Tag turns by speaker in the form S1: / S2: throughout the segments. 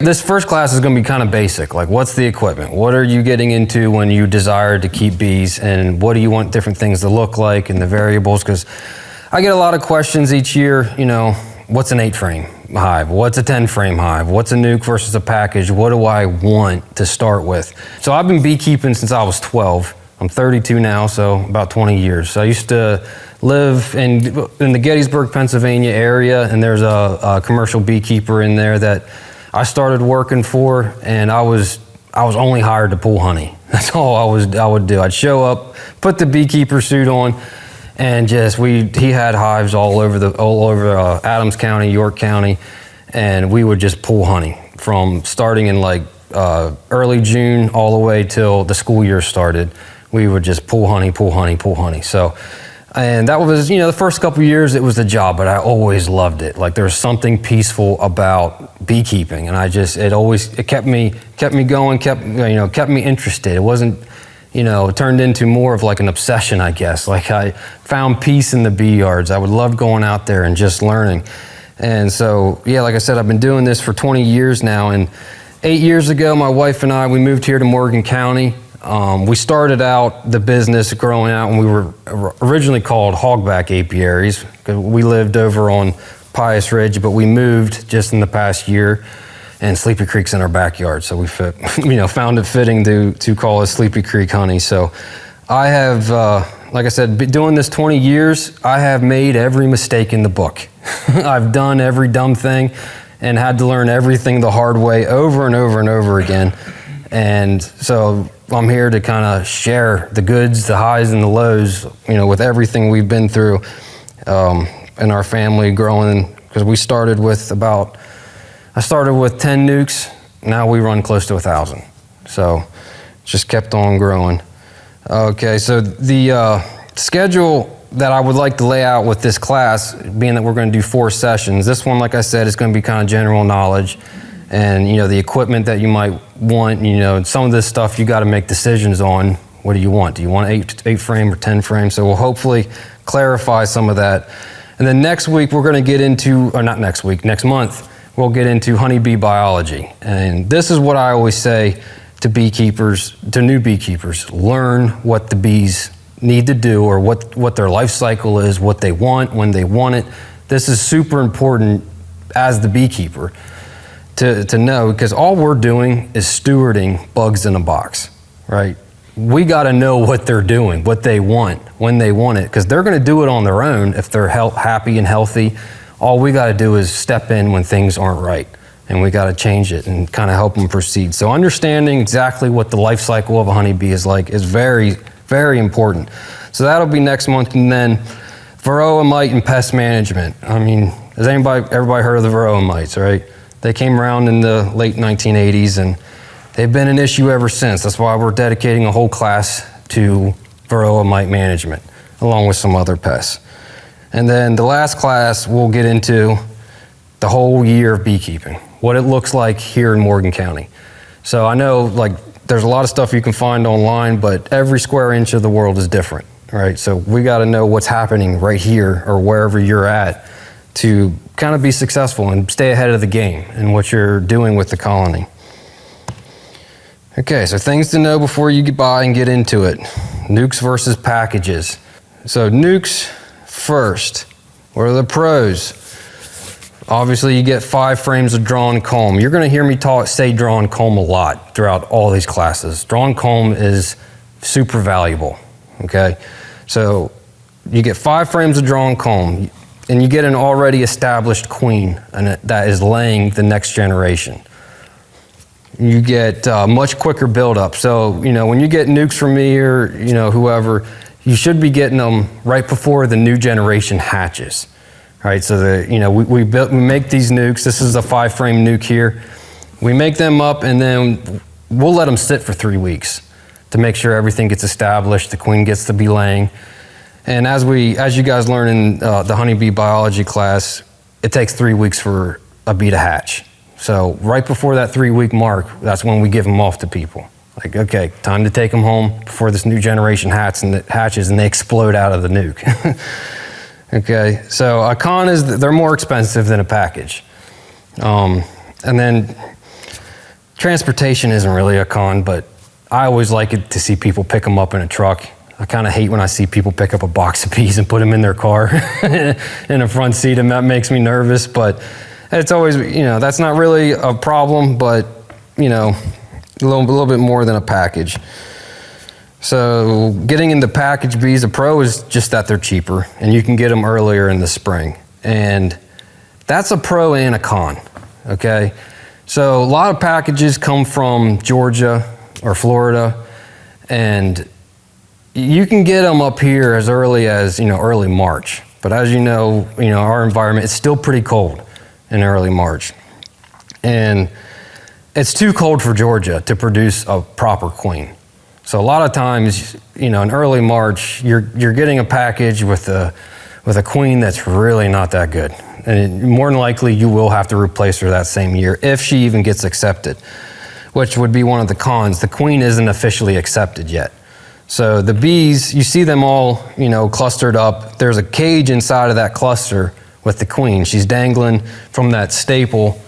S1: This first class is going to be kind of basic, like what's the equipment? What are you getting into when you desire to keep bees, and what do you want different things to look like and the variables? Because I get a lot of questions each year, what's an 8-frame hive? What's a 10-frame hive? What's a nuke versus a package? What do I want to start with? So I've been beekeeping since I was 12. I'm 32 now, so about 20 years. So I used to live in the Gettysburg, Pennsylvania area, and there's a commercial beekeeper in there that I started working for, and I was only hired to pull honey. That's all I would do. I'd show up, put the beekeeper suit on, and he had hives all over Adams County, York County, and we would just pull honey from starting in early June all the way till the school year started. We would just pull honey. So, and that was, the first couple of years it was a job, but I always loved it. Like, there's something peaceful about beekeeping, and it kept me going, kept me interested. It wasn't, it turned into more of like an obsession, I guess. Like, I found peace in the bee yards. I would love going out there and just learning. And so, yeah, like I said, I've been doing this for 20 years now, and 8 years ago, my wife and I, we moved here to Morgan County. We started out the business growing out, and we were originally called hogback apiaries because we lived over on Pius Ridge, but we moved just in the past year, and Sleepy Creek's in our backyard, so we found it fitting to call it Sleepy Creek honey. So I have, like I said, been doing this 20 years. I have made every mistake in the book. I've done every dumb thing and had to learn everything the hard way over and over and over again. And so I'm here to kind of share the goods, the highs and the lows, with everything we've been through in our family growing, because I started with 10 nukes. Now we run close to 1,000. So just kept on growing. Okay, so the schedule that I would like to lay out with this class, being that we're going to do 4 sessions, this one, like I said, is going to be kind of general knowledge. And, the equipment that you might want, some of this stuff you got to make decisions on. What do you want? Do you want 8 frame or 10 frame? So we'll hopefully clarify some of that. And then next week, we're going to get into, or not next week, next month, we'll get into honeybee biology. And this is what I always say to beekeepers, to new beekeepers: learn what the bees need to do, or what their life cycle is, what they want, when they want it. This is super important as the beekeeper to know, because all we're doing is stewarding bugs in a box, right? We got to know what they're doing, what they want, when they want it, because they're going to do it on their own if they're happy and healthy. All we got to do is step in when things aren't right, and we got to change it and kind of help them proceed. So understanding exactly what the life cycle of a honeybee is like is very, very important. So that'll be next month. And then varroa mite and pest management. I mean, has everybody heard of the varroa mites, right? They came around in the late 1980s, and they've been an issue ever since. That's why we're dedicating a whole class to varroa mite management, along with some other pests. And then the last class, we'll get into the whole year of beekeeping, what it looks like here in Morgan County. So I know, there's a lot of stuff you can find online, but every square inch of the world is different, right? So we got to know what's happening right here or wherever you're at to kind of be successful and stay ahead of the game in what you're doing with the colony. Okay, so things to know before you get by and get into it. Nukes versus packages. So nukes first. What are the pros? Obviously, you get 5 frames of drawn comb. You're going to hear me say drawn comb a lot throughout all these classes. Drawn comb is super valuable, okay? So you get 5 frames of drawn comb, and you get an already established queen that is laying the next generation. You get much quicker buildup. So, when you get nukes from me or, whoever, you should be getting them right before the new generation hatches. Right, so we make these nukes. This is a 5-frame nuke here. We make them up, and then we'll let them sit for 3 weeks to make sure everything gets established, the queen gets to be laying. And as you guys learn in the honeybee biology class, it takes 3 weeks for a bee to hatch. So right before that 3-week mark, that's when we give them off to people. Like, okay, time to take them home before this new generation hatches and they explode out of the nuke. Okay, so a con is that they're more expensive than a package. And then Transportation isn't really a con, but I always like it to see people pick them up in a truck. I kind of hate when I see people pick up a box of bees and put them in their car in a front seat, and that makes me nervous, but it's always, that's not really a problem, but, a little bit more than a package. So getting into package bees, the pro is just that they're cheaper, and you can get them earlier in the spring. And that's a pro and a con, okay? So a lot of packages come from Georgia or Florida, and you can get them up here as early as, early March. But as you know, our environment is still pretty cold in early March. And it's too cold for Georgia to produce a proper queen. So a lot of times, in early March, you're getting a package with a queen that's really not that good. And more than likely, you will have to replace her that same year if she even gets accepted, which would be one of the cons. The queen isn't officially accepted yet. So the bees, you see them all, clustered up. There's a cage inside of that cluster with the queen. She's dangling from that staple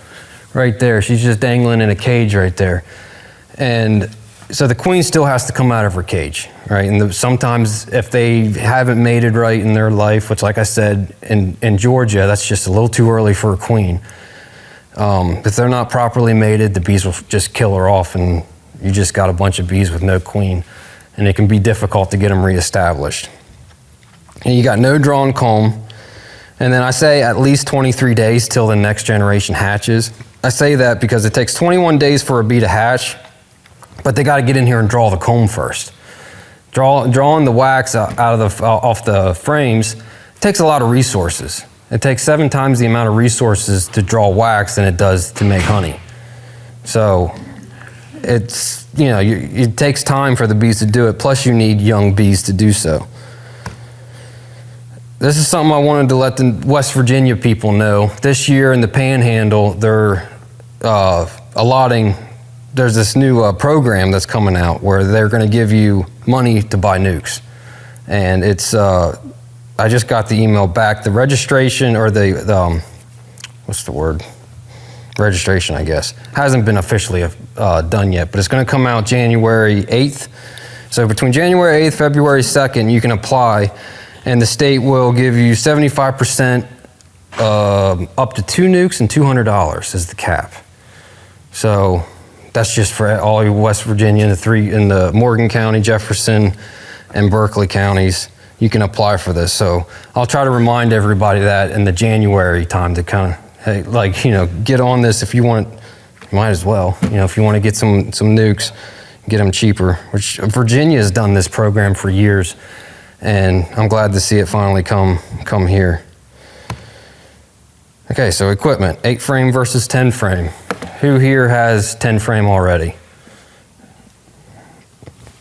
S1: right there. She's just dangling in a cage right there. And so the queen still has to come out of her cage, right? And sometimes if they haven't mated right in their life, which like I said, in Georgia, that's just a little too early for a queen. If they're not properly mated, the bees will just kill her off, and you just got a bunch of bees with no queen, and it can be difficult to get them reestablished. And you got no drawn comb. And then I say at least 23 days till the next generation hatches. I say that because it takes 21 days for a bee to hatch, but they got to get in here and draw the comb first. Drawing the wax off the frames takes a lot of resources. It takes 7 times the amount of resources to draw wax than it does to make honey. So it's, it takes time for the bees to do it, plus you need young bees to do so. This is something I wanted to let the West Virginia people know. This year in the Panhandle, they're there's this new program that's coming out where they're going to give you money to buy nukes. And it's, I just got the email back. The registration, or what's the word? Registration, I guess, hasn't been officially done yet, but it's going to come out January 8th. So between January 8th, February 2nd, you can apply, and the state will give you 75% up to 2 nukes, and $200 is the cap. So that's just for all West Virginia, in the Morgan County, Jefferson, and Berkeley counties. You can apply for this. So I'll try to remind everybody that in the January time to kind of, hey, get on this if you want. Might as well, if you want to get some nukes, get them cheaper. Which Virginia has done this program for years, and I'm glad to see it finally come here. Okay, so equipment, 8 frame versus 10 frame. Who here has 10 frame already?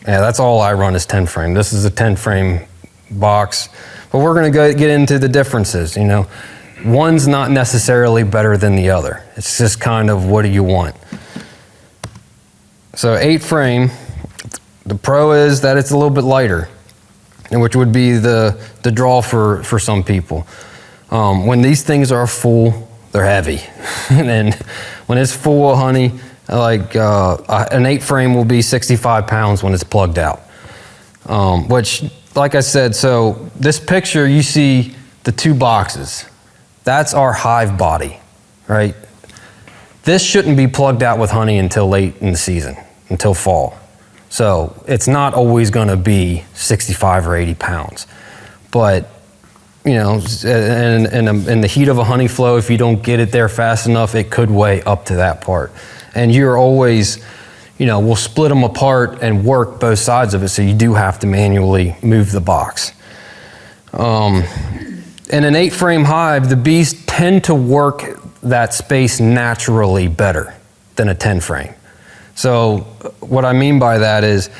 S1: Yeah, that's all I run is 10 frame. This is a 10 frame box, but we're going to get into the differences. One's not necessarily better than the other. It's just kind of, what do you want? So 8 frame, the pro is that it's a little bit lighter, which would be the draw for some people. When these things are full, they're heavy. And when it's full of honey, like an 8 frame will be 65 pounds when it's plugged out. Which, like I said, so this picture, you see the 2 boxes. That's our hive body, right? This shouldn't be plugged out with honey until late in the season, until fall. So it's not always going to be 65 or 80 pounds. But, in the heat of a honey flow, if you don't get it there fast enough, it could weigh up to that part. And you're always, we'll split them apart and work both sides of it, so you do have to manually move the box. In an 8 frame hive, the bees tend to work that space naturally better than a 10 frame. So what I mean by that is,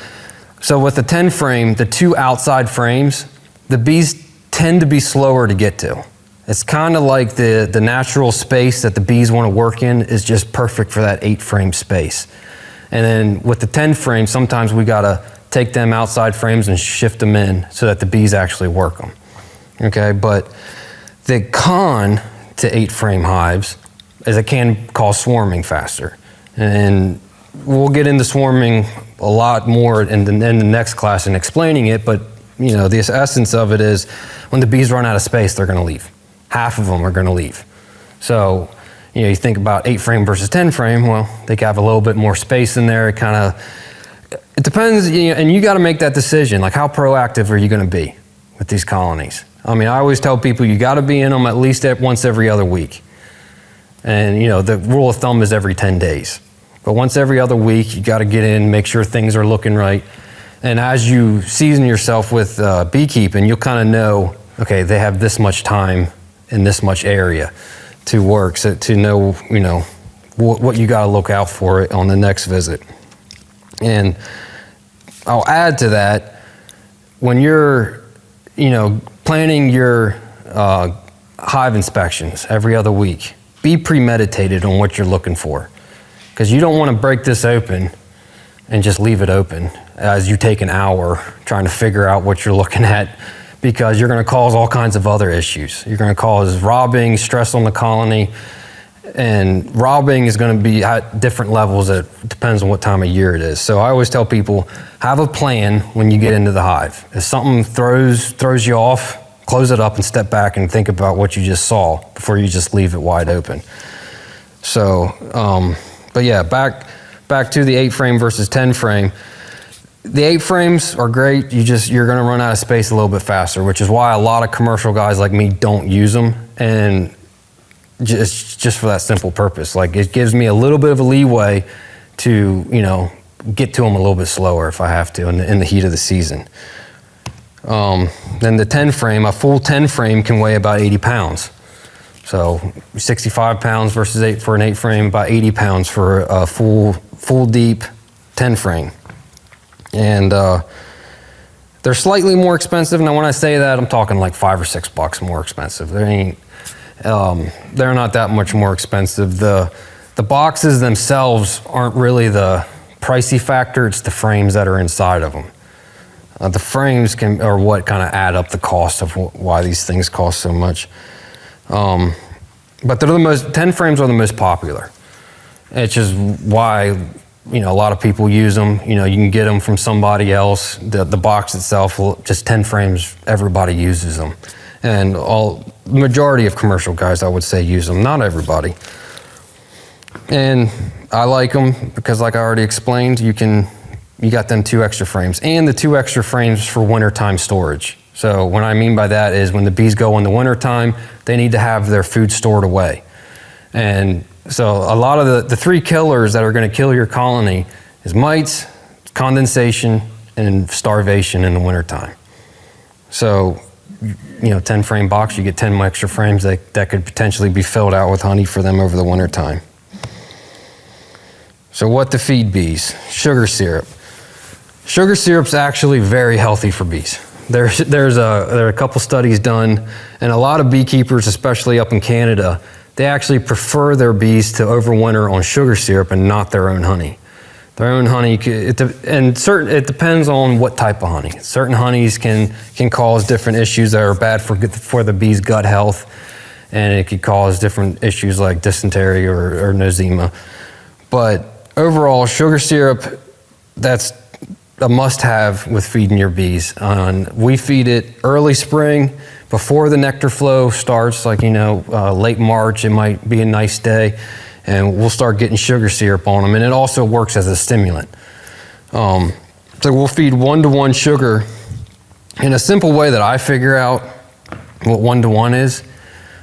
S1: so with the 10 frame, the 2 outside frames, the bees tend to be slower to get to. It's kind of like the natural space that the bees want to work in is just perfect for that 8 frame space. And then with the 10 frame, sometimes we gotta take them outside frames and shift them in so that the bees actually work them. Okay, but the con to 8 frame hives is it can cause swarming faster. And we'll get into swarming a lot more in the next class and explaining it, but the essence of it is when the bees run out of space, they're gonna leave. Half of them are gonna leave. So, you think about 8 frame versus 10 frame, well, they have a little bit more space in there. It depends, and you gotta make that decision. Like, how proactive are you gonna be with these colonies? I mean, I always tell people you gotta be in them at least once every other week. And the rule of thumb is every 10 days. But once every other week, you gotta get in, make sure things are looking right. And as you season yourself with beekeeping, you'll kind of know, okay, they have this much time in this much area to work, so to know, what you gotta look out for on the next visit. And I'll add to that, when you're, planning your hive inspections every other week, be premeditated on what you're looking for. Because you don't want to break this open and just leave it open as you take an hour trying to figure out what you're looking at, because you're going to cause all kinds of other issues. You're going to cause robbing, stress on the colony, and robbing is going to be at different levels. It depends on what time of year it is. So I always tell people, have a plan when you get into the hive. If something throws you off, close it up and step back and think about what you just saw before you just leave it wide open. So, but yeah, back to the 8 frame versus 10 frame. The 8 frames are great. You're going to run out of space a little bit faster, which is why a lot of commercial guys like me don't use them. And just for that simple purpose, like, it gives me a little bit of a leeway to, get to them a little bit slower if I have to in the heat of the season. Then the 10 frame, a full 10 frame can weigh about 80 pounds. So 65 pounds versus for an 8 frame, about 80 pounds for a full deep 10 frame. And they're slightly more expensive. Now when I say that, I'm talking like $5 or $6 more expensive. They're not that much more expensive. The boxes themselves aren't really the pricey factor. It's the frames that are inside of them. The frames are what kind of add up the cost of why these things cost so much. But 10 frames are the most popular. It's just why, a lot of people use them. You can get them from somebody else. The box itself, just 10 frames, everybody uses them. And the majority of commercial guys, I would say, use them, not everybody. And I like them because, like I already explained, you got them 2 extra frames, and the 2 extra frames for wintertime storage. So what I mean by that is when the bees go in the wintertime, they need to have their food stored away. And so a lot of the 3 killers that are going to kill your colony is mites, condensation, and starvation in the wintertime. So, 10 frame box, you get 10 extra frames that could potentially be filled out with honey for them over the wintertime. So what to feed bees? Sugar syrup. Sugar syrup's actually very healthy for bees. There are a couple studies done, and a lot of beekeepers, especially up in Canada, they actually prefer their bees to overwinter on sugar syrup and not their own honey. Their own honey, it depends on what type of honey. Certain honeys can cause different issues that are bad for the bee's gut health, and it could cause different issues like dysentery or nosema. But overall, sugar syrup, that's a must-have with feeding your bees. We feed it early spring, before the nectar flow starts, like, late March, it might be a nice day, and we'll start getting sugar syrup on them. And it also works as a stimulant. So we'll feed 1-to-1 sugar. In a simple way that I figure out what 1-to-1 is,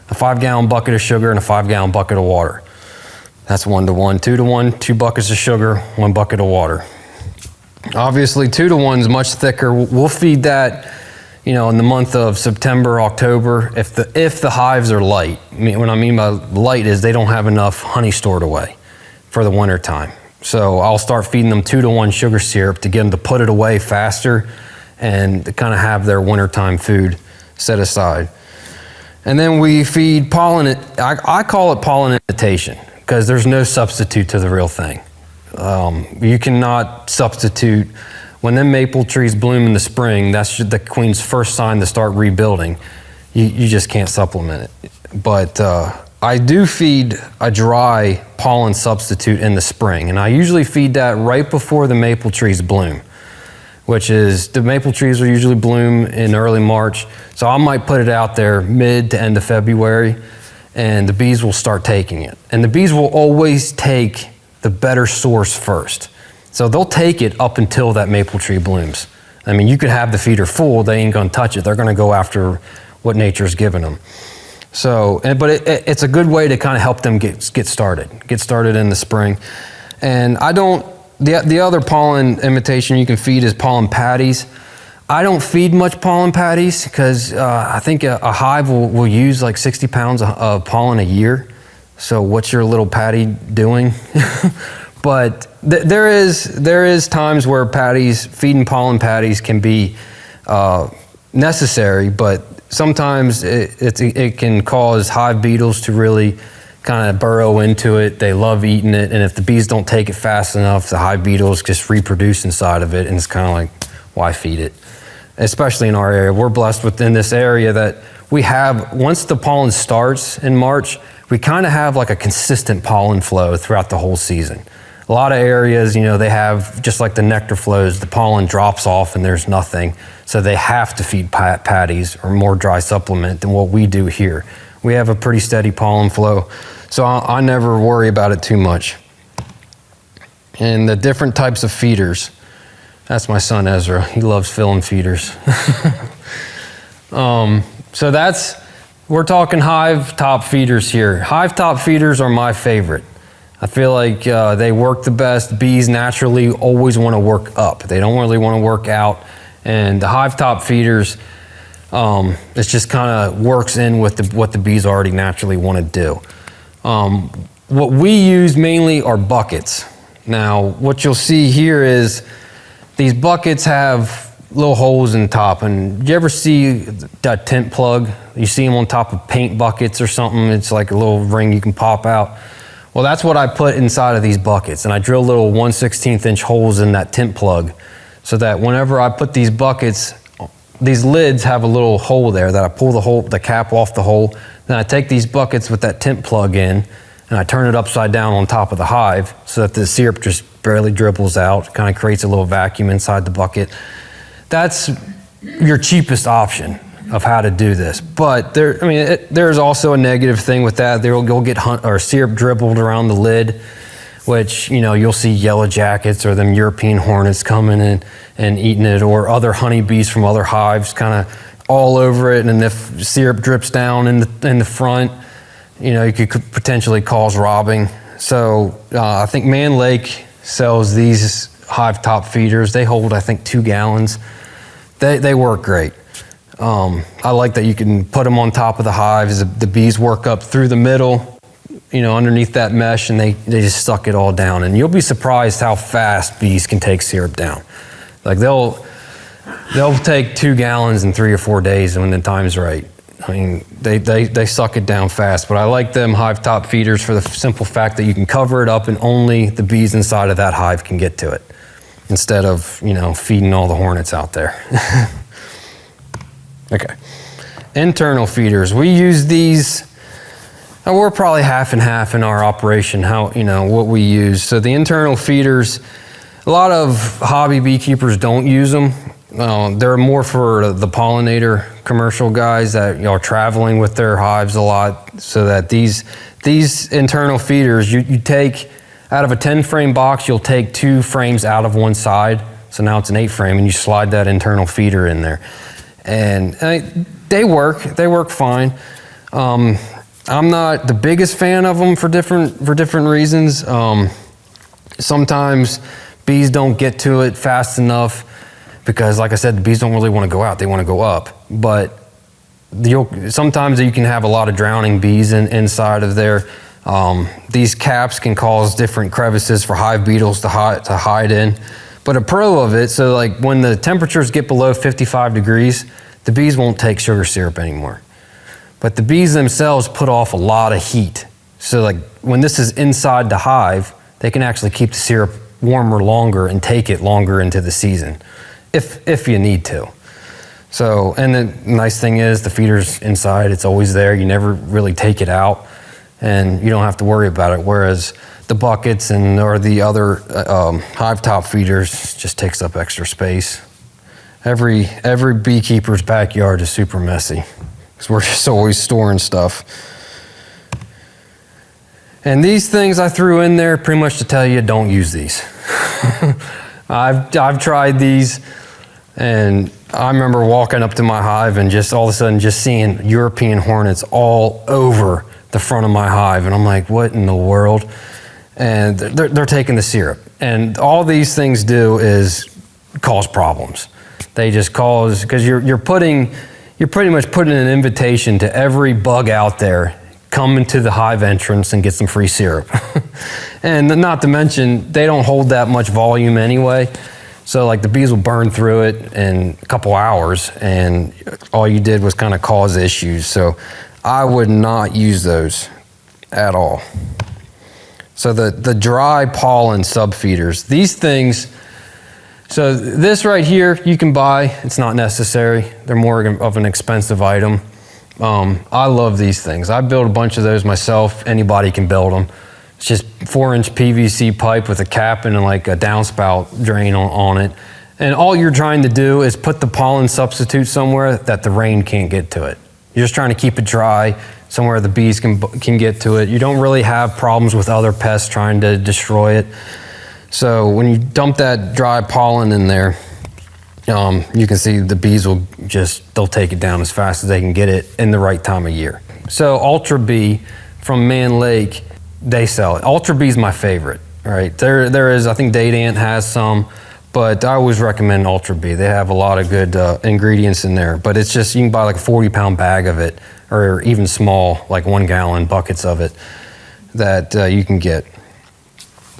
S1: a 5-gallon bucket of sugar and a 5-gallon bucket of water. That's 1-to-1. 2-to-1, 2 buckets of sugar, 1 bucket of water. Obviously, 2-to-1 is much thicker. We'll feed that, in the month of September, October, if the hives are light. What I mean by light is they don't have enough honey stored away for the winter time. So I'll start feeding them 2-to-1 sugar syrup to get them to put it away faster and to kind of have their wintertime food set aside. And then we feed pollen. I call it pollen imitation because there's no substitute to the real thing. You cannot substitute. When them maple trees bloom in the spring, that's the queen's first sign to start rebuilding. You just can't supplement it. But I do feed a dry pollen substitute in the spring, and I usually feed that right before the maple trees bloom, which is, the maple trees will usually bloom in early March, so I might put it out there mid to end of February, and the bees will start taking it. And the bees will always take the better source first. So they'll take it up until that maple tree blooms. I mean, you could have the feeder full, they ain't gonna touch it. They're gonna go after what nature's given them. So, but it's a good way to kind of help them get started in the spring. And the other pollen imitation you can feed is pollen patties. I don't feed much pollen patties because I think a hive will use like 60 pounds of pollen a year. So what's your little patty doing? But there is times where feeding pollen patties can be necessary, but sometimes it can cause hive beetles to really kind of burrow into it. They love eating it, and if the bees don't take it fast enough, the hive beetles just reproduce inside of it, and it's kind of like, why feed it? Especially in our area. We're blessed within this area that we have, once the pollen starts in March, we kind of have like a consistent pollen flow throughout the whole season. A lot of areas, they have, just like the nectar flows, the pollen drops off and there's nothing. So they have to feed patties or more dry supplement than what we do here. We have a pretty steady pollen flow, so I never worry about it too much. And the different types of feeders. That's my son Ezra. He loves filling feeders. So we're talking hive top feeders here. Hive top feeders are my favorite. I feel like they work the best. Bees naturally always want to work up. They don't really want to work out. And the hive top feeders, it just kind of works in with what the bees already naturally want to do. What we use mainly are buckets. Now, what you'll see here is these buckets have little holes in the top. And you ever see that tent plug? You see them on top of paint buckets or something. It's like a little ring you can pop out. Well, that's what I put inside of these buckets. And I drill little 1/16 inch holes in that tent plug so that whenever I put these buckets, these lids have a little hole there that I pull the cap off the hole. Then I take these buckets with that tent plug in and I turn it upside down on top of the hive so that the syrup just barely dribbles out, kind of creates a little vacuum inside the bucket. That's your cheapest option of how to do this. But there's also a negative thing with that. You'll get syrup dribbled around the lid, which, you'll see yellow jackets or them European hornets coming in and eating it, or other honeybees from other hives kind of all over it. And if syrup drips down in the front, you could potentially cause robbing. So I think Man Lake sells these hive top feeders. They hold, I think, 2 gallons. They work great. I like that you can put them on top of the hives. The bees work up through the middle, underneath that mesh, and they just suck it all down. And you'll be surprised how fast bees can take syrup down. Like they'll take 2 gallons in 3 or 4 days when the time's right. I mean, they suck it down fast. But I like them hive top feeders for the simple fact that you can cover it up and only the bees inside of that hive can get to it, instead of, feeding all the hornets out there. Okay. Internal feeders. We use these, and we're probably half and half in our operation, what we use. So the internal feeders, a lot of hobby beekeepers don't use them. They're more for the pollinator commercial guys that are traveling with their hives a lot, so that these internal feeders, you take, out of a 10 frame box, you'll take 2 frames out of one side. So now it's an 8 frame, and you slide that internal feeder in there. And they work fine. I'm not the biggest fan of them for different reasons. Sometimes bees don't get to it fast enough because, like I said, the bees don't really want to go out, they want to go up. But sometimes you can have a lot of drowning bees inside of there. These caps can cause different crevices for hive beetles to hide in. But a pro of it, so like when the temperatures get below 55 degrees, the bees won't take sugar syrup anymore. But the bees themselves put off a lot of heat. So like when this is inside the hive, they can actually keep the syrup warmer longer and take it longer into the season, if you need to. So, and the nice thing is the feeder's inside, it's always there. You never really take it out. and you don't have to worry about it. Whereas the buckets or the other hive top feeders just takes up extra space. Every beekeeper's backyard is super messy because we're just always storing stuff. And these things I threw in there pretty much to tell you, don't use these. I've tried these, and I remember walking up to my hive and just all of a sudden just seeing European hornets all over the front of my hive. And I'm like, what in the world? And they're taking the syrup. And all these things do is cause problems. They just cause, because you're pretty much putting an invitation to every bug out there, come into the hive entrance and get some free syrup. And not to mention, they don't hold that much volume anyway. So like the bees will burn through it in a couple hours, and all you did was kind of cause issues. So I would not use those at all. So the dry pollen subfeeders, these things, so this right here you can buy, it's not necessary. They're more of an expensive item. I love these things. I built a bunch of those myself. Anybody can build them. It's just 4-inch PVC pipe with a cap and like a downspout drain on it. And all you're trying to do is put the pollen substitute somewhere that the rain can't get to it. You're just trying to keep it dry, somewhere the bees can get to it. You don't really have problems with other pests trying to destroy it. So when you dump that dry pollen in there, you can see the bees they'll take it down as fast as they can get it in the right time of year. So Ultra Bee from Man Lake, they sell it. Ultra Bee is my favorite, right? There is, I think Dadant has some, but I always recommend Ultra Bee. They have a lot of good ingredients in there, but it's just, you can buy like a 40-pound bag of it, or even small, like 1-gallon buckets of it that you can get.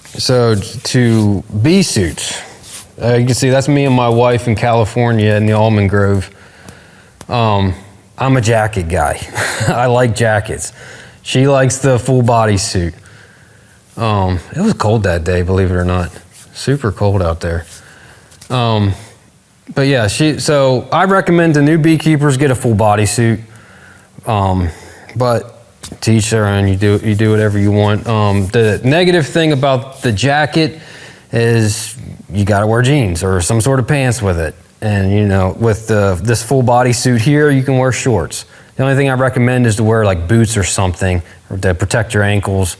S1: So to bee suits, you can see that's me and my wife in California in the almond grove. I'm a jacket guy. I like jackets. She likes the full body suit. It was cold that day, believe it or not. Super cold out there. But yeah, so I recommend the new beekeepers get a full body suit. But to each their own, you do whatever you want. The negative thing about the jacket is you gotta wear jeans or some sort of pants with it. And you know, with this full body suit here, you can wear shorts. The only thing I recommend is to wear like boots or something to protect your ankles.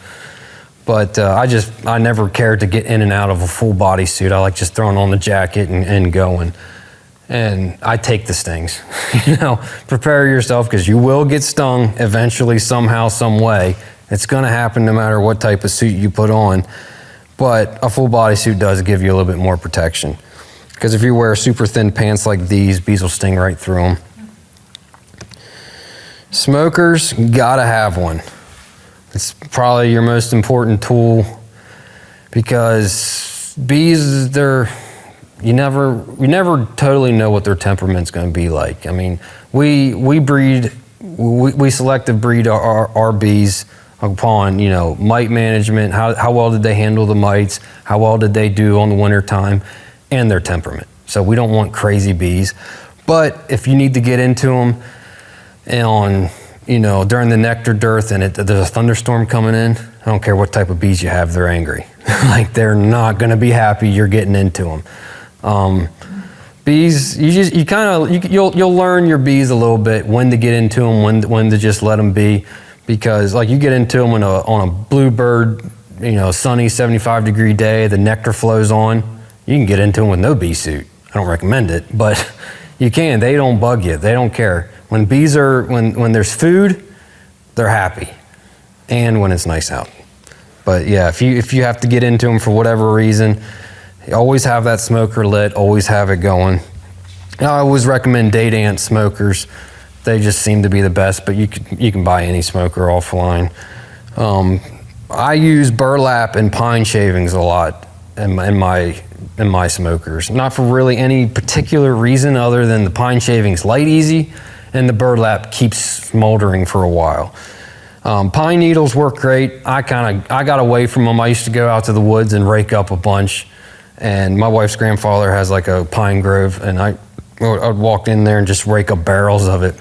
S1: But I never cared to get in and out of a full body suit. I like just throwing on the jacket and going. And I take the stings. You know, prepare yourself because you will get stung eventually, somehow, some way. It's gonna happen no matter what type of suit you put on. But a full body suit does give you a little bit more protection. Because if you wear super thin pants like these, bees will sting right through them. Smokers, gotta have one. It's probably your most important tool because bees, you never totally know what their temperament's going to be like. I mean, we selective breed our bees upon, you know, mite management, how well did they handle the mites, how well did they do on the winter time, and their temperament. So we don't want crazy bees. But if you need to get into them during the nectar dearth and there's a thunderstorm coming in, I don't care what type of bees you have, they're angry. Like they're not going to be happy you're getting into them. Bees, you'll learn your bees a little bit, when to get into them, when to just let them be, because like you get into them on a bluebird, sunny 75-degree day, the nectar flows on, you can get into them with no bee suit. I don't recommend it, but you can. They don't bug you. They don't care. When bees when there's food, they're happy, and when it's nice out. But yeah, if you have to get into them for whatever reason, always have that smoker lit, always have it going. I always recommend Dadant smokers. They just seem to be the best, but you can buy any smoker offline. I use burlap and pine shavings a lot in my smokers. Not for really any particular reason other than the pine shavings light easy and the burlap keeps smoldering for a while. Pine needles work great. I got away from them. I used to go out to the woods and rake up a bunch. And my wife's grandfather has like a pine grove, and I'd walk in there and just rake up barrels of it.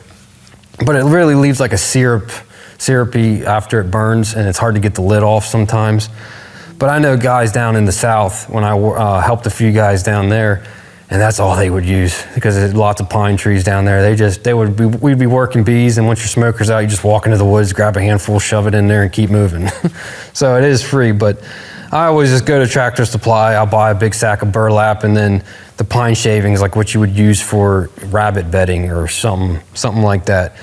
S1: But it really leaves like a syrup syrupy after it burns, and it's hard to get the lid off sometimes. But I know guys down in the South, when I helped a few guys down there, and that's all they would use, because there's lots of pine trees down there. We'd be working bees, and once your smoker's out, you just walk into the woods, grab a handful, shove it in there, and keep moving. So it is free, but I always just go to Tractor Supply. I'll buy a big sack of burlap, and then the pine shavings, like what you would use for rabbit bedding or something like that.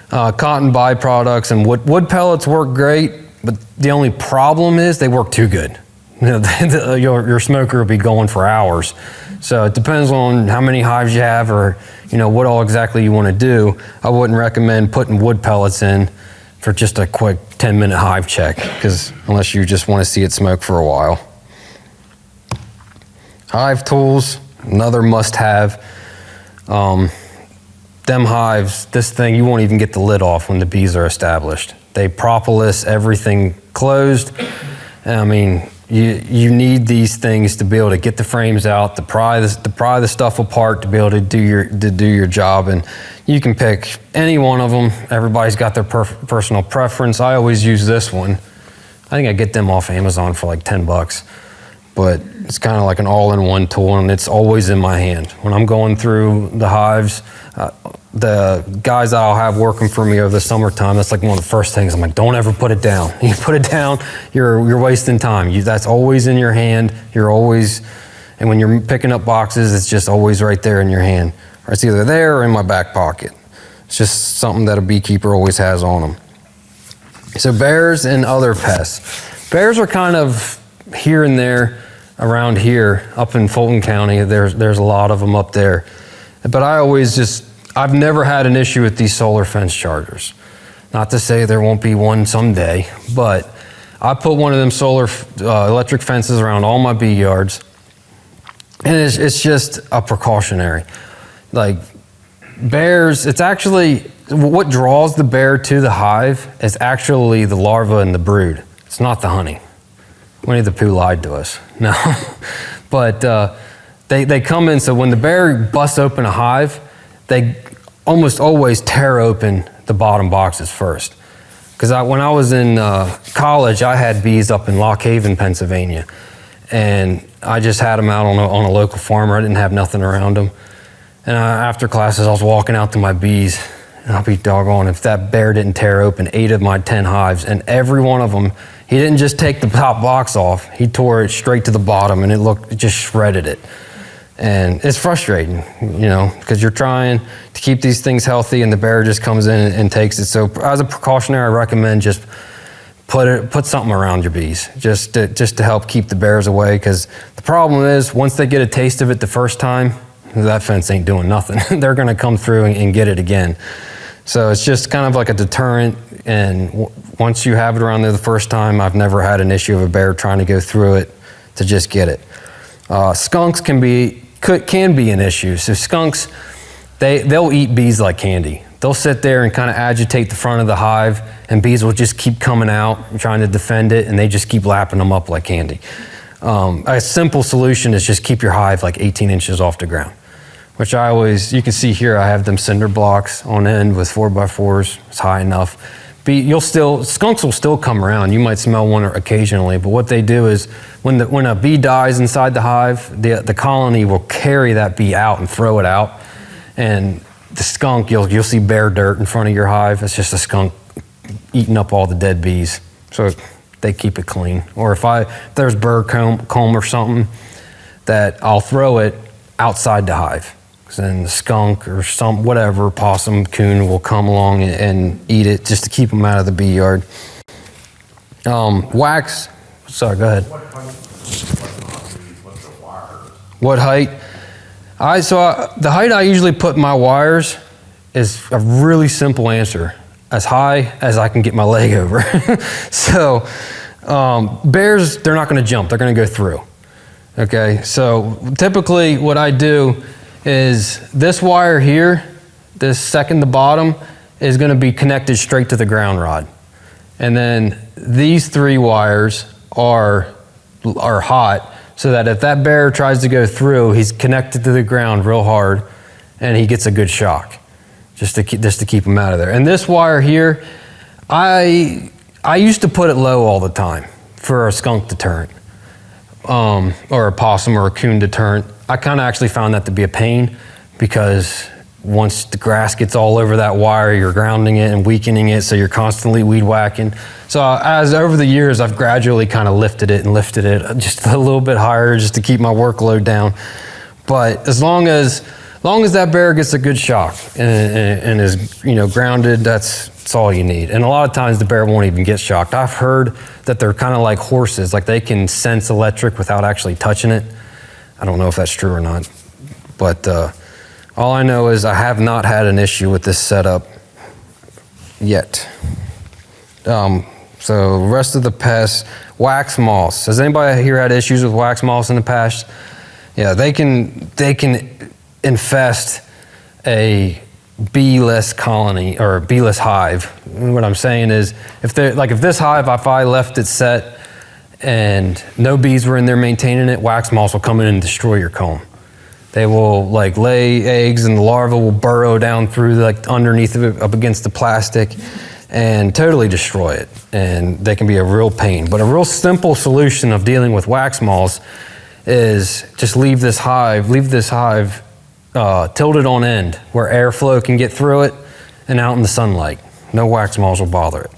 S1: Cotton byproducts and wood pellets work great, but the only problem is they work too good. Your smoker will be going for hours. So it depends on how many hives you have, or what all exactly you want to do. I wouldn't recommend putting wood pellets in for just a quick 10-minute hive check, because unless you just want to see it smoke for a while. Hive tools, another must-have. Them hives, this thing, you won't even get the lid off when the bees are established. They propolis everything closed. I mean, you need these things to be able to get the frames out, to pry the stuff apart, to be able to do your job. And you can pick any one of them. Everybody's got their personal preference. I always use this one. I think I get them off Amazon for like $10, but it's kind of like an all-in-one tool, and it's always in my hand. When I'm going through the hives, the guys that I'll have working for me over the summertime, that's like one of the first things. I'm like, don't ever put it down. You put it down, you're wasting time. That's always in your hand. And when you're picking up boxes, it's just always right there in your hand. Or it's either there or in my back pocket. It's just something that a beekeeper always has on them. So bears and other pests. Bears are kind of here and there around here, up in Fulton County. There's a lot of them up there. But I've never had an issue with these solar fence chargers. Not to say there won't be one someday, but I put one of them solar electric fences around all my bee yards, and it's just a precautionary. Like bears, it's actually, what draws the bear to the hive is actually the larva and the brood. It's not the honey. Winnie the Pooh lied to us. No, but they come in, so when the bear busts open a hive, they almost always tear open the bottom boxes first. Because when I was in college, I had bees up in Lock Haven, Pennsylvania. And I just had them out on a local farmer. I didn't have nothing around them. And after classes, I was walking out to my bees, and I'll be doggone if that bear didn't tear open 8 of my 10 hives. And every one of them, he didn't just take the top box off, he tore it straight to the bottom, and it just shredded it. And it's frustrating, because you're trying to keep these things healthy, and the bear just comes in and takes it. So as a precautionary, I recommend just put something around your bees, just to help keep the bears away. Because the problem is, once they get a taste of it the first time, that fence ain't doing nothing. They're going to come through and get it again. So it's just kind of like a deterrent. And once you have it around there the first time, I've never had an issue of a bear trying to go through it to just get it. Skunks can be an issue. So skunks, they'll eat bees like candy. They'll sit there and kind of agitate the front of the hive, and bees will just keep coming out and trying to defend it, and they just keep lapping them up like candy. A simple solution is just keep your hive like 18 inches off the ground, which you can see here, I have them cinder blocks on end with 4x4s. It's high enough. Skunks will still come around. You might smell one occasionally, but what they do is when a bee dies inside the hive, the colony will carry that bee out and throw it out. And the skunk, you'll see bare dirt in front of your hive. It's just a skunk eating up all the dead bees. So they keep it clean. Or if there's bird comb or something, that I'll throw it outside the hive. Then the skunk or whatever, possum, coon will come along and eat it just to keep them out of the bee yard. Wax, sorry, go ahead.
S2: What height? What's the wires?
S1: What height? The height I usually put my wires is a really simple answer. As high as I can get my leg over. So bears, they're not gonna jump, they're gonna go through. Okay, so typically what I do is this wire here, this second to bottom, is going to be connected straight to the ground rod. And then these 3 wires are hot, so that if that bear tries to go through, he's connected to the ground real hard, and he gets a good shock, just to keep him out of there. And this wire here, I used to put it low all the time for a skunk deterrent, or a possum or a coon deterrent. I kind of actually found that to be a pain because once the grass gets all over that wire, you're grounding it and weakening it, so you're constantly weed whacking. So as over the years, I've gradually kind of lifted it just a little bit higher just to keep my workload down. But as long as that bear gets a good shock and is grounded, that's all you need. And a lot of times the bear won't even get shocked. I've heard that they're kind of like horses, like they can sense electric without actually touching it. I don't know if that's true or not, but all I know is I have not had an issue with this setup yet. So rest of the pests, wax moths. Has anybody here had issues with wax moths in the past? Yeah, they can infest a bee-less colony or a bee-less hive. What I'm saying is, if this hive, if I left it set and no bees were in there maintaining it, wax moths will come in and destroy your comb. They will lay eggs and the larva will burrow down through underneath of it, up against the plastic, and totally destroy it. And they can be a real pain. But a real simple solution of dealing with wax moths is just leave this hive tilted on end where airflow can get through it and out in the sunlight. No wax moths will bother it.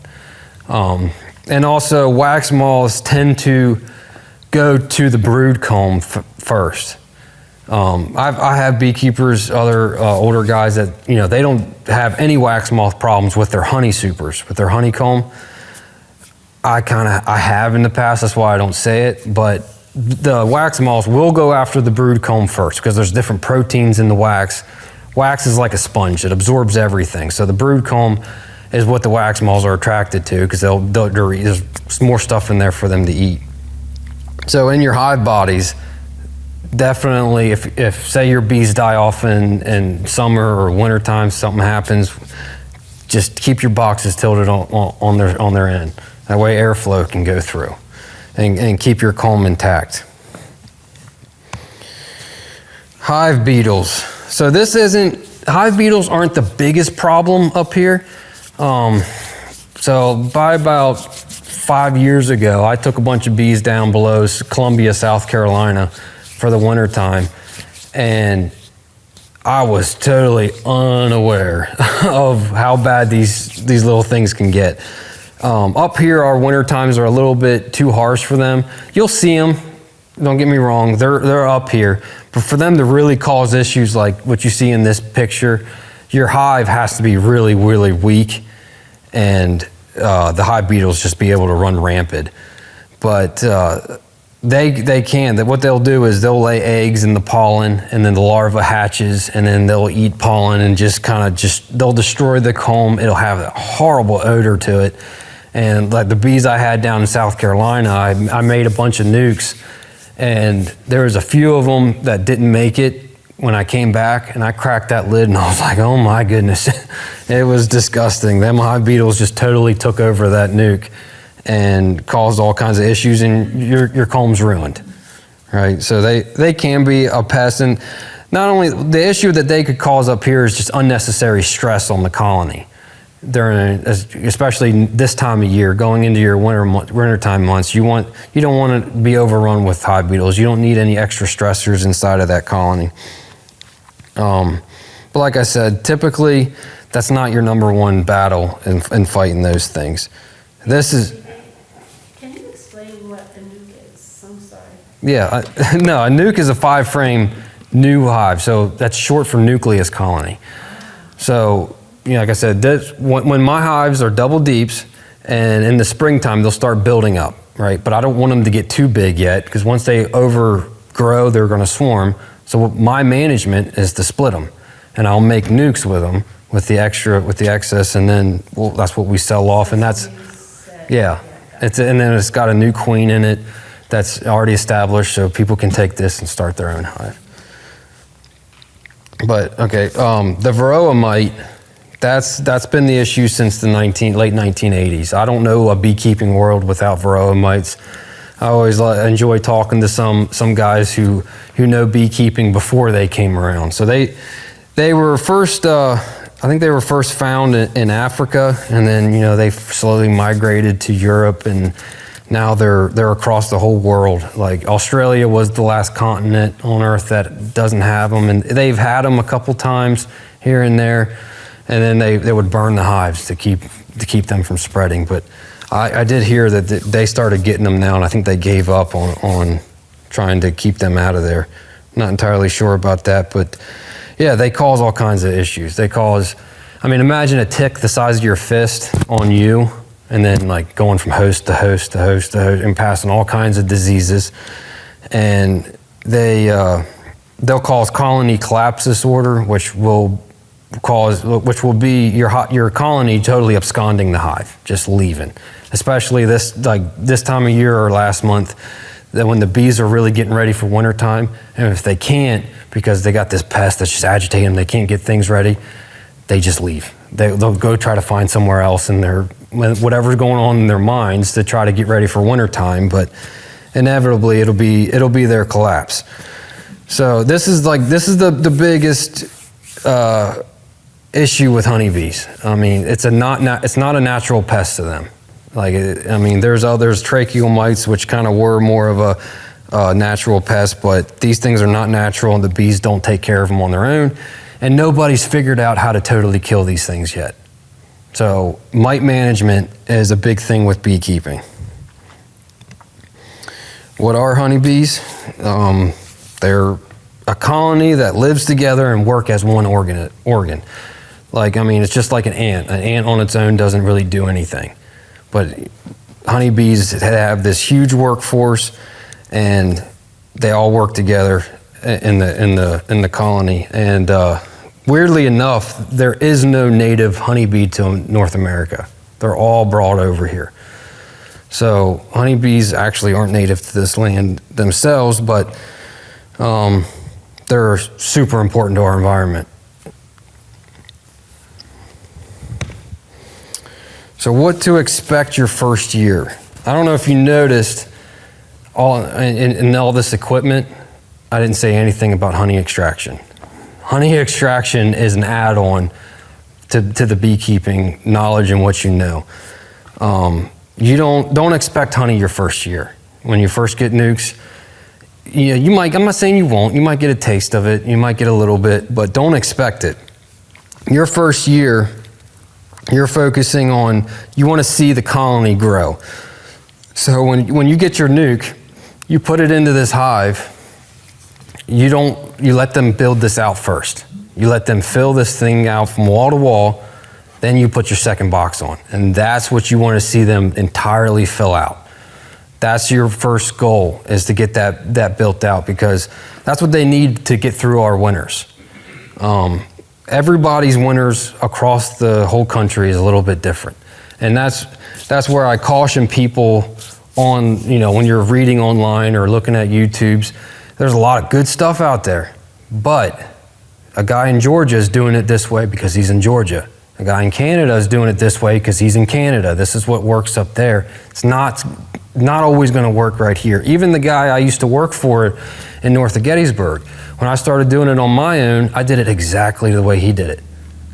S1: And also wax moths tend to go to the brood comb first. I have beekeepers, other older guys that, they don't have any wax moth problems with their honey supers, with their honeycomb. I have in the past, that's why I don't say it, but the wax moths will go after the brood comb first because there's different proteins in the wax. Wax is like a sponge, it absorbs everything. So the brood comb is what the wax moths are attracted to because there's more stuff in there for them to eat. So in your hive bodies, definitely, if say your bees die off in summer or wintertime, something happens, just keep your boxes tilted on their end. That way airflow can go through and keep your comb intact. Hive beetles. So hive beetles aren't the biggest problem up here. So by about 5 years ago, I took a bunch of bees down below Columbia, South Carolina for the winter time, and I was totally unaware of how bad these little things can get. Up here, our winter times are a little bit too harsh for them. You'll see them, don't get me wrong, they're up here, but for them to really cause issues like what you see in this picture, your hive has to be really, really weak, and the hive beetles just be able to run rampant. But they can. What they'll do is they'll lay eggs in the pollen, and then the larva hatches, and then they'll eat pollen and they'll destroy the comb. It'll have a horrible odor to it. And like the bees I had down in South Carolina, I made a bunch of nukes, and there was a few of them that didn't make it when I came back, and I cracked that lid and I was like, oh my goodness, it was disgusting. Them hive beetles just totally took over that nuke and caused all kinds of issues, and your comb's ruined, right? So they can be a pest, and not only the issue that they could cause up here is just unnecessary stress on the colony during, especially this time of year, going into your wintertime months. You don't want to be overrun with hive beetles. You don't need any extra stressors inside of that colony. But like I said, typically that's not your number one battle in fighting those things. This is.
S3: Can you explain what a nuke is? I'm sorry.
S1: Yeah, no, a nuke is a 5-frame new hive. So that's short for nucleus colony. So, like I said, when my hives are double deeps, and in the springtime they'll start building up, right? But I don't want them to get too big yet, because once they overgrow, they're going to swarm. So my management is to split them, and I'll make nukes with them with the excess, and then that's what we sell off, and that's. Yeah, and then it's got a new queen in it that's already established, so people can take this and start their own hive. But okay, the varroa mite, that's been the issue since the late 1980s. I don't know a beekeeping world without varroa mites. I always enjoy talking to some guys who know beekeeping before they came around. So they were first I think they were first found in Africa, and then they slowly migrated to Europe, and now they're across the whole world. Like Australia was the last continent on Earth that doesn't have them, and they've had them a couple times here and there, and then they would burn the hives to keep them from spreading. But I did hear that they started getting them now, and I think they gave up on trying to keep them out of there. Not entirely sure about that, but yeah, they cause all kinds of issues. Imagine a tick the size of your fist on you, and then like going from host to host to host to host and passing all kinds of diseases. And they'll cause colony collapse disorder, which will be your colony totally absconding the hive, just leaving. Especially this time of year or last month, that when the bees are really getting ready for wintertime, and if they can't, because they got this pest that's just agitating them, they can't get things ready, they just leave. They'll go try to find somewhere else in whatever's going on in their minds to try to get ready for wintertime, but inevitably it'll be their collapse. So this is the biggest issue with honeybees. It's not a natural pest to them. There's tracheal mites, which kind of were more of a natural pest, but these things are not natural, and the bees don't take care of them on their own, and nobody's figured out how to totally kill these things yet. So mite management is a big thing with beekeeping. What are honeybees? They're a colony that lives together and work as one organ. It's just like an ant. An ant on its own doesn't really do anything. But honeybees have this huge workforce, and they all work together in the colony. And weirdly enough, there is no native honeybee to North America. They're all brought over here. So honeybees actually aren't native to this land themselves, but they're super important to our environment. So what to expect your first year? I don't know if you noticed in all this equipment, I didn't say anything about honey extraction. Honey extraction is an add-on to the beekeeping knowledge and what you know. You don't expect honey your first year. When you first get nukes, you might, I'm not saying you won't, you might get a taste of it, you might get a little bit, but don't expect it. Your first year, you're focusing on, you want to see the colony grow. So when you get your nuke, you put it into this hive, you let them build this out first. You let them fill this thing out from wall to wall, then you put your second box on. And that's what you want to see them entirely fill out. That's your first goal, is to get that built out, because that's what they need to get through our winters. Everybody's winters across the whole country is a little bit different. And that's where I caution people on, when you're reading online or looking at YouTubes, there's a lot of good stuff out there, but a guy in Georgia is doing it this way because he's in Georgia. A guy in Canada is doing it this way because he's in Canada. This is what works up there. It's not always going to work right here. Even the guy I used to work for in north of Gettysburg, when I started doing it on my own, I did it exactly the way he did it.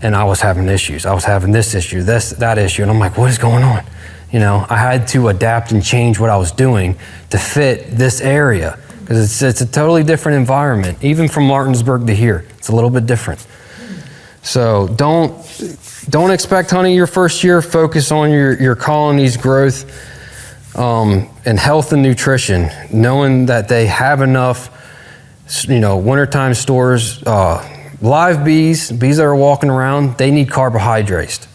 S1: And I was having issues. I was having this issue, that issue. And I'm like, what is going on? I had to adapt and change what I was doing to fit this area, because it's a totally different environment. Even from Martinsburg to here, it's a little bit different. So don't expect honey your first year. Focus on your colony's growth and health and nutrition, knowing that they have enough, wintertime stores. Live bees that are walking around, they need carbohydrates,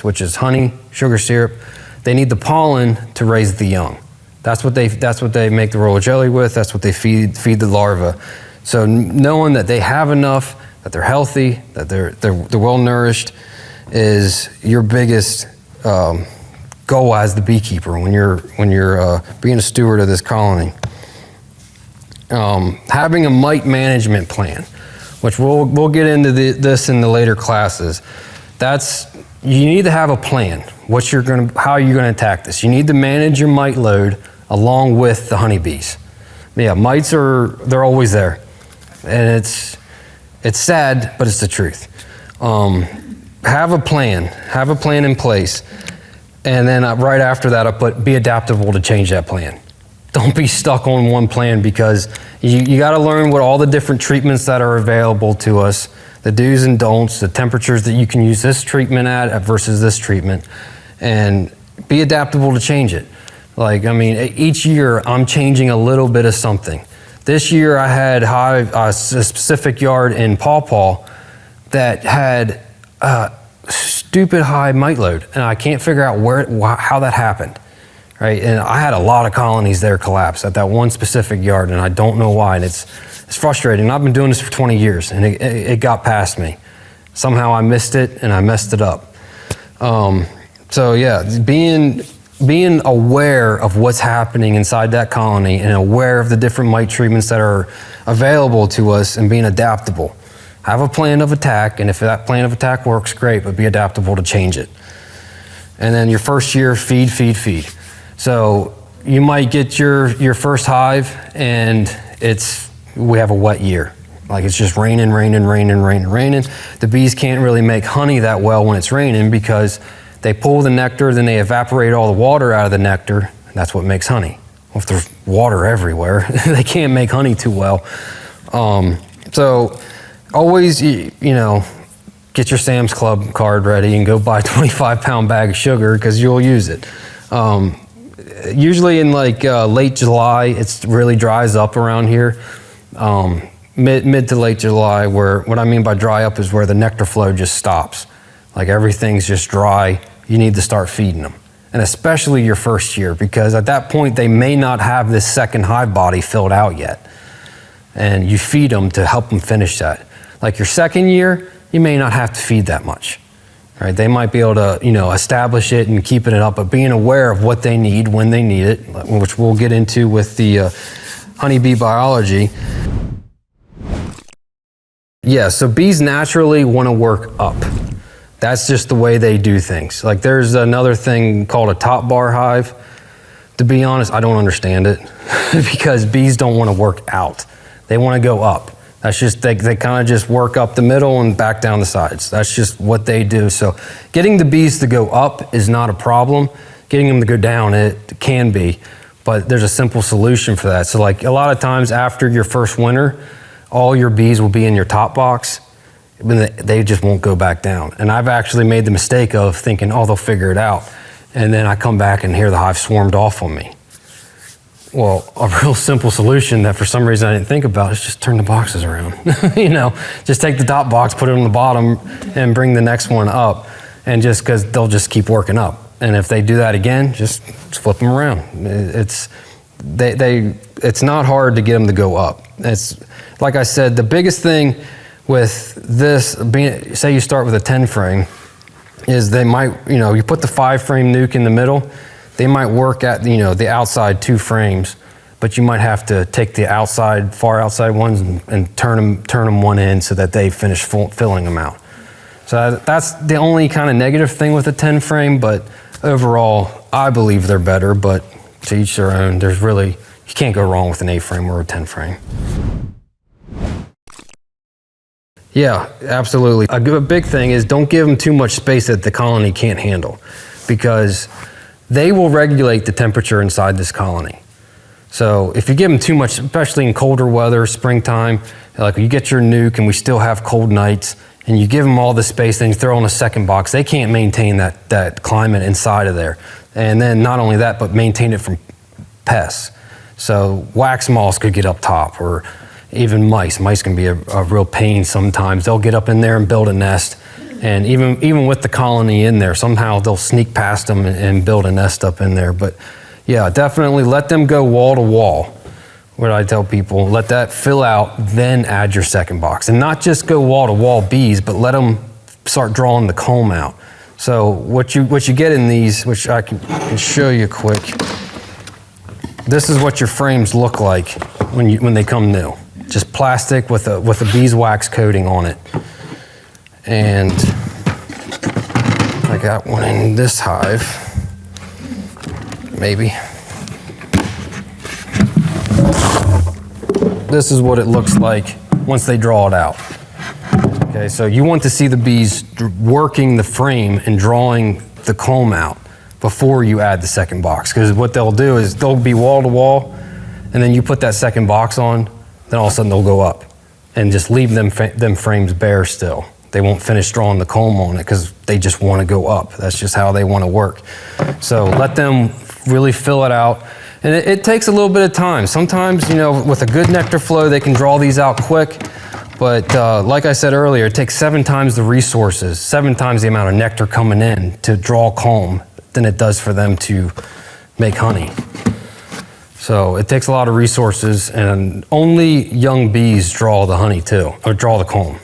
S1: which is honey, sugar syrup. They need the pollen to raise the young. That's what they make the royal jelly with. That's what they feed the larvae. So knowing that they have enough, that they're healthy, that they're well nourished, is your biggest goal as the beekeeper when you're being a steward of this colony. Having a mite management plan, which we'll get into this in the later classes. You need to have a plan. How you're gonna attack this. You need to manage your mite load along with the honeybees. Yeah, mites they're always there, and it's sad, but it's the truth. Have a plan in place. And then right after that, I put be adaptable to change that plan. Don't be stuck on one plan, because you got to learn what all the different treatments that are available to us, the do's and don'ts, the temperatures that you can use this treatment at versus this treatment, and be adaptable to change it. Like, I mean, each year I'm changing a little bit of something. This year I had a specific yard in Paw Paw that had stupid high mite load, and I can't figure out how that happened. Right, and I had a lot of colonies there collapse at that one specific yard, and I don't know why. And it's frustrating. I've been doing this for 20 years, and it got past me. Somehow I missed it, and I messed it up. So yeah, being aware of what's happening inside that colony, and aware of the different mite treatments that are available to us, and being adaptable. Have a plan of attack, and if that plan of attack works, great, but be adaptable to change it. And then your first year, feed. So you might get your first hive, and we have a wet year. Like, it's just raining. The bees can't really make honey that well when it's raining, because they pull the nectar, then they evaporate all the water out of the nectar, and that's what makes honey. Well, if there's water everywhere, they can't make honey too well. So always, get your Sam's Club card ready and go buy a 25-pound bag of sugar, because you'll use it. Usually in late July, it really dries up around here. Mid to late July, where what I mean by dry up is where the nectar flow just stops. Like, everything's just dry. You need to start feeding them. And especially your first year, because at that point they may not have this second hive body filled out yet. And you feed them to help them finish that. Like, your second year, you may not have to feed that much. Right, they might be able to, establish it and keeping it up, but being aware of what they need when they need it, which we'll get into with the honeybee biology. Yeah, so bees naturally want to work up. That's just the way they do things. Like, there's another thing called a top bar hive. To be honest, I don't understand it because bees don't want to work out. They want to go up. That's just, they kind of just work up the middle and back down the sides. That's just what they do. So getting the bees to go up is not a problem. Getting them to go down, it can be, but there's a simple solution for that. So like, a lot of times after your first winter, all your bees will be in your top box, but they just won't go back down. And I've actually made the mistake of thinking, oh, they'll figure it out. And then I come back and hear the hive swarmed off on me. Well, a real simple solution that for some reason I didn't think about is just turn the boxes around. Just take the top box, put it on the bottom, and bring the next one up. And just because they'll just keep working up. And if they do that again, just flip them around. It's not hard to get them to go up. It's like I said, the biggest thing with this being, say you start with a 10 frame, is they might, you put the 5 frame nuke in the middle. They might work at, the outside 2 frames, but you might have to take the far outside ones and turn them one end so that they finish filling them out. So that's the only kind of negative thing with a 10 frame, but overall, I believe they're better, but to each their own. You can't go wrong with an 8 frame or a 10 frame. Yeah, absolutely. A big thing is don't give them too much space that the colony can't handle, because they will regulate the temperature inside this colony. So if you give them too much, especially in colder weather, springtime, like you get your nuke and we still have cold nights, and you give them all the space, then you throw in a second box, they can't maintain that climate inside of there. And then not only that, but maintain it from pests. So wax moths could get up top, or even mice. Mice can be a real pain sometimes. They'll get up in there and build a nest. And even with the colony in there, somehow they'll sneak past them and build a nest up in there. But yeah, definitely let them go wall to wall. What I tell people, let that fill out, then add your second box. And not just go wall to wall bees, but let them start drawing the comb out. So what you get in these, which I can show you quick, this is what your frames look like when they come new. Just plastic with a beeswax coating on it. And I got one in this hive, maybe. This is what it looks like once they draw it out. Okay, so you want to see the bees working the frame and drawing the comb out before you add the second box. Because what they'll do is they'll be wall to wall, and then you put that second box on, then all of a sudden they'll go up and just leave them frames bare still. They won't finish drawing the comb on it because they just want to go up. That's just how they want to work. So let them really fill it out. And it takes a little bit of time. Sometimes, with a good nectar flow, they can draw these out quick. But like I said earlier, it takes 7 times the resources, 7 times the amount of nectar coming in to draw comb than it does for them to make honey. So it takes a lot of resources, and only young bees draw the honey too, or draw the comb.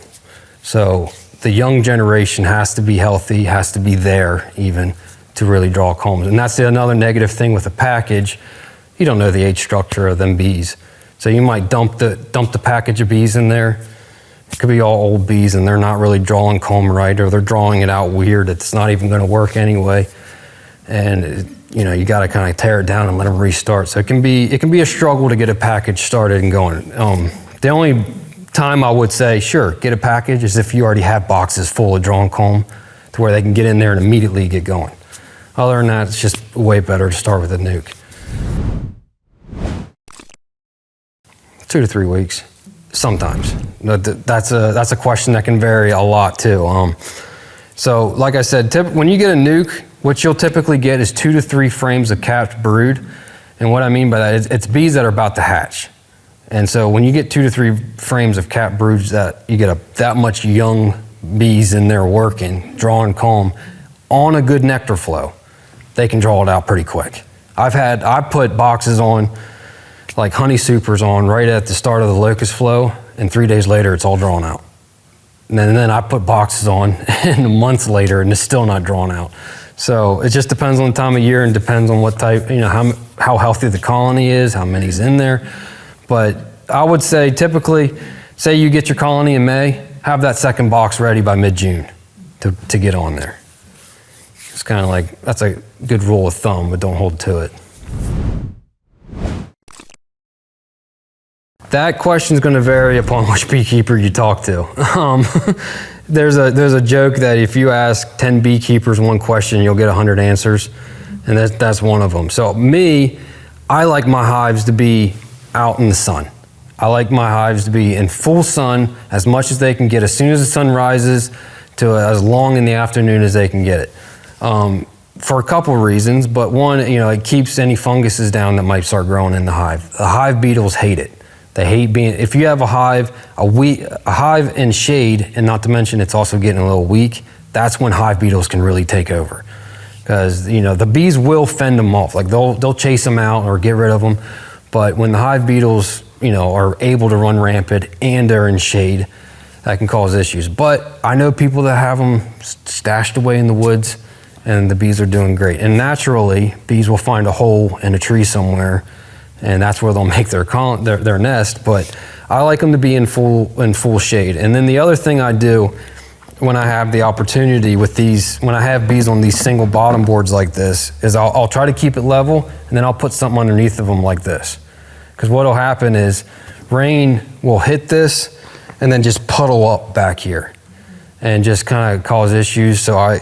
S1: So the young generation has to be healthy, has to be there even to really draw combs. And that's another negative thing with a package. You don't know the age structure of them bees. So you might dump the package of bees in there. It could be all old bees and they're not really drawing comb right, or they're drawing it out weird. It's not even gonna work anyway. And you gotta kind of tear it down and let them restart. So it can be a struggle to get a package started and going. The only time I would say, sure, get a package is if you already have boxes full of drawn comb to where they can get in there and immediately get going. Other than that, it's just way better to start with a nuke. 2 to 3 weeks, sometimes. That's a question that can vary a lot too. So like I said, when you get a nuke, what you'll typically get is 2 to 3 frames of capped brood. And what I mean by that is it's bees that are about to hatch. And so when you get 2 to 3 frames of capped broods, that you get that much young bees in there working, drawing comb on a good nectar flow, they can draw it out pretty quick. I put boxes on, like honey supers on right at the start of the locust flow, and 3 days later it's all drawn out. And then I put boxes on and a month later and it's still not drawn out. So it just depends on the time of year and depends on what type, how healthy the colony is, how many's in there. But I would say typically, say you get your colony in May, have that second box ready by mid-June to get on there. It's kind of like, that's a good rule of thumb, but don't hold to it. That question is going to vary upon which beekeeper you talk to. There's a joke that if you ask 10 beekeepers one question, you'll get 100 answers, and that's one of them. So I like my hives to be out in the sun. I like my hives to be in full sun as much as they can get, as soon as the sun rises to as long in the afternoon as they can get it. For a couple of reasons, but one, it keeps any funguses down that might start growing in the hive. The hive beetles hate it. They hate if you have a hive in shade, and not to mention it's also getting a little weak, that's when hive beetles can really take over. Because, the bees will fend them off. Like they'll chase them out or get rid of them. But when the hive beetles, are able to run rampant and they're in shade, that can cause issues. But I know people that have them stashed away in the woods and the bees are doing great. And naturally, bees will find a hole in a tree somewhere, and that's where they'll make their nest. But I like them to be in full shade. And then the other thing I do when I have the opportunity with these, when I have bees on these single bottom boards like this, is I'll try to keep it level, and then I'll put something underneath of them like this. Because what'll happen is rain will hit this and then just puddle up back here and just kind of cause issues. So I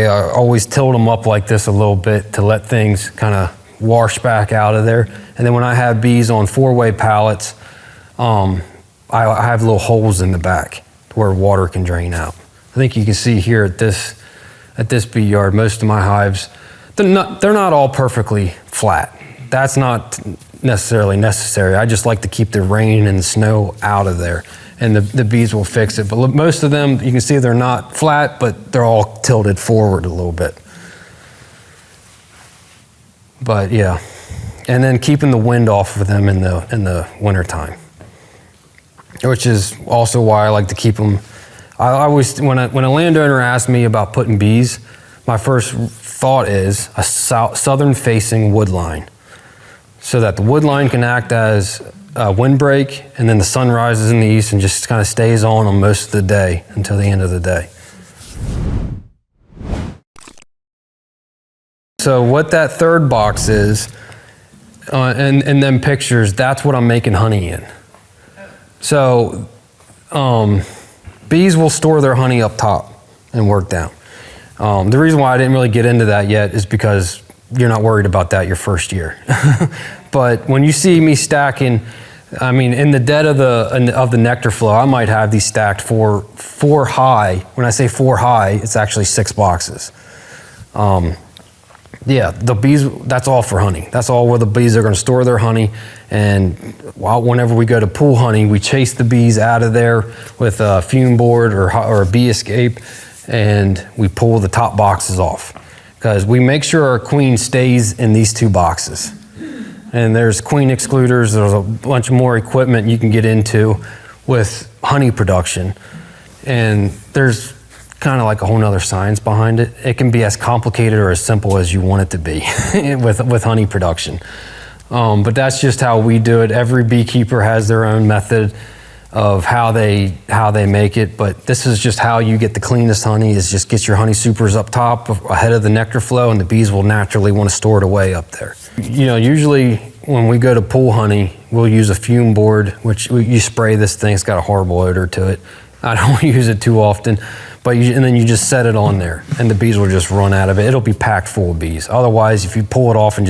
S1: always tilt them up like this a little bit to let things kind of wash back out of there. And then when I have bees on 4-way pallets, I have little holes in the back where water can drain out. I think you can see here at this bee yard, most of my hives, they're not all perfectly flat. That's not necessarily necessary. I just like to keep the rain and the snow out of there, and the bees will fix it. But most of them, you can see they're not flat, but they're all tilted forward a little bit. But yeah, and then keeping the wind off of them in the wintertime, which is also why I like to keep them. I always, when a landowner asks me about putting bees, my first thought is a southern facing wood line, so that the wood line can act as a windbreak, and then the sun rises in the east and just kind of stays on them most of the day until the end of the day. So what that third box is, in them pictures, that's what I'm making honey in. So Bees will store their honey up top and work down. The reason why I didn't really get into that yet is because you're not worried about that your first year. But when you see me stacking, I mean, in the dead of the nectar flow, I might have these stacked four high. When I say 4 high, it's actually 6 boxes. Yeah, the bees, that's all for honey. That's all where the bees are going to store their honey. And whenever we go to pool honey, we chase the bees out of there with a fume board or a bee escape, and we pull the top boxes off. Because we make sure our queen stays in these 2 boxes. And there's queen excluders, there's a bunch more equipment you can get into with honey production. And there's kind of like a whole nother science behind it. It can be as complicated or as simple as you want it to be with honey production. But that's just how we do it. Every beekeeper has their own method of how they make it, but this is just how you get the cleanest honey, is just get your honey supers up top ahead of the nectar flow, and the bees will naturally want to store it away up there. You know, usually when we go to pool honey, we'll use a fume board, which you spray this thing, it's got a horrible odor to it. I don't use it too often, and then you just set it on there and the bees will just run out of it. It'll be packed full of bees. Otherwise, if you pull it off and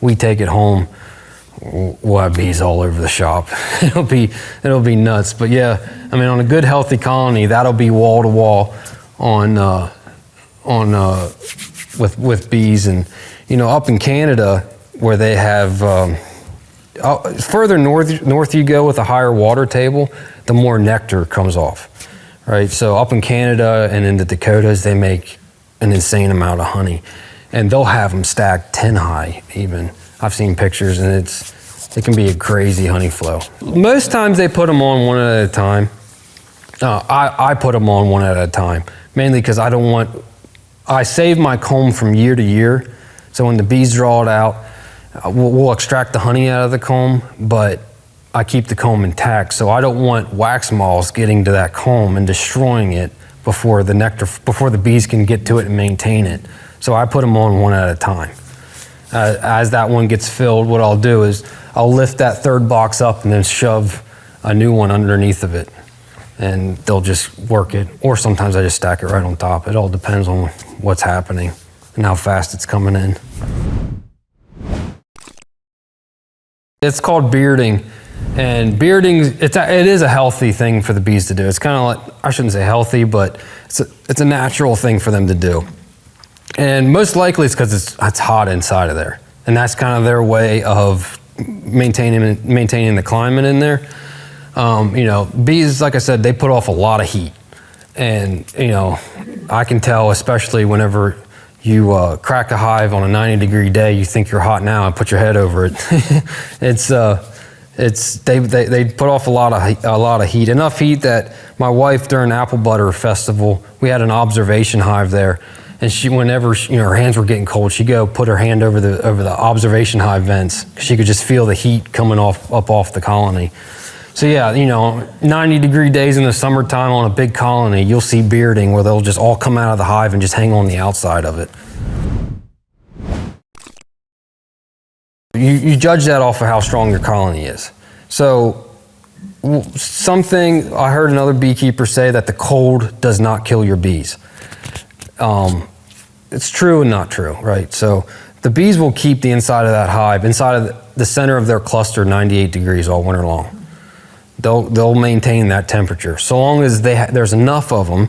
S1: we take it home, we'll have bees all over the shop. It'll be nuts. But yeah, I mean, on a good healthy colony, that'll be wall to wall with bees. And you know, up in Canada where they have further north you go with a higher water table, the more nectar comes off, right? So up in Canada and in the Dakotas, they make an insane amount of honey, and they'll have them stacked 10 high even. I've seen pictures, and it can be a crazy honey flow. Most times they put them on one at a time. I put them on one at a time, mainly because I save my comb from year to year. So when the bees draw it out, we'll extract the honey out of the comb, but I keep the comb intact. So I don't want wax moths getting to that comb and destroying it before the bees can get to it and maintain it. So I put them on one at a time. As that one gets filled, what I'll do is I'll lift that 3rd box up and then shove a new one underneath of it, and they'll just work it. Or sometimes I just stack it right on top. It all depends on what's happening and how fast it's coming in. It's called bearding, and bearding, it is a healthy thing for the bees to do. It's kind of like, I shouldn't say healthy, but it's a natural thing for them to do. And most likely it's because it's hot inside of there. And that's kind of their way of maintaining the climate in there. You know, bees, like I said, they put off a lot of heat. And, you know, I can tell, especially whenever you crack a hive on a 90-degree day, you think you're hot now and put your head over it. They put off a lot of heat. Enough heat that my wife, during Apple Butter Festival, we had an observation hive there. And whenever her hands were getting cold, she'd go put her hand over the observation hive vents. She could just feel the heat coming up off the colony. So yeah, 90-degree days in the summertime on a big colony, you'll see bearding where they'll just all come out of the hive and just hang on the outside of it. You judge that off of how strong your colony is. So I heard another beekeeper say that the cold does not kill your bees. It's true and not true, right? So the bees will keep the inside of that hive, inside of the center of their cluster, 98 degrees all winter long. They'll maintain that temperature. So long as there's enough of them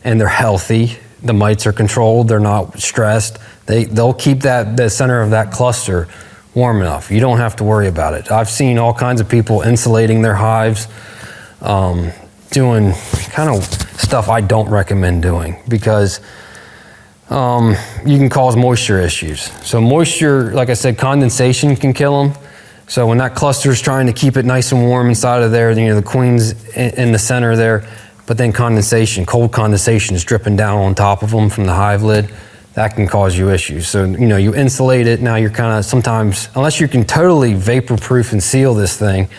S1: and they're healthy, the mites are controlled, they're not stressed, they'll keep the center of that cluster warm enough. You don't have to worry about it. I've seen all kinds of people insulating their hives, doing kind of stuff I don't recommend doing, because you can cause moisture issues. So moisture, like I said, condensation can kill them. So when that cluster is trying to keep it nice and warm inside of there, the queen's in the center there, but then cold condensation is dripping down on top of them from the hive lid. That can cause you issues. So, you insulate it. Now you're kind of, sometimes, unless you can totally vapor-proof and seal this thing,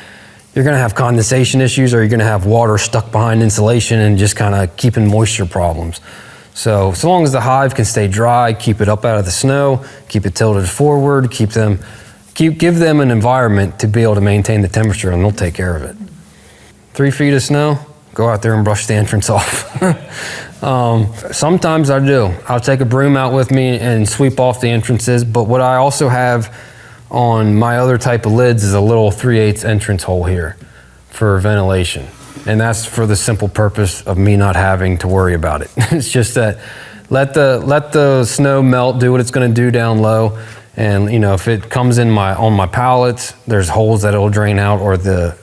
S1: you're going to have condensation issues, or you're going to have water stuck behind insulation and just kind of keeping moisture problems. So long as the hive can stay dry, keep it up out of the snow, keep it tilted forward, give them an environment to be able to maintain the temperature, and they'll take care of it. 3 feet of snow, go out there and brush the entrance off. Sometimes I do. I'll take a broom out with me and sweep off the entrances, but what I also have on my other type of lids is a little 3/8 entrance hole here for ventilation. And that's for the simple purpose of me not having to worry about it. It's just that let the snow melt, do what it's gonna do down low. And if it comes in on my pallets, there's holes that it'll drain out, or the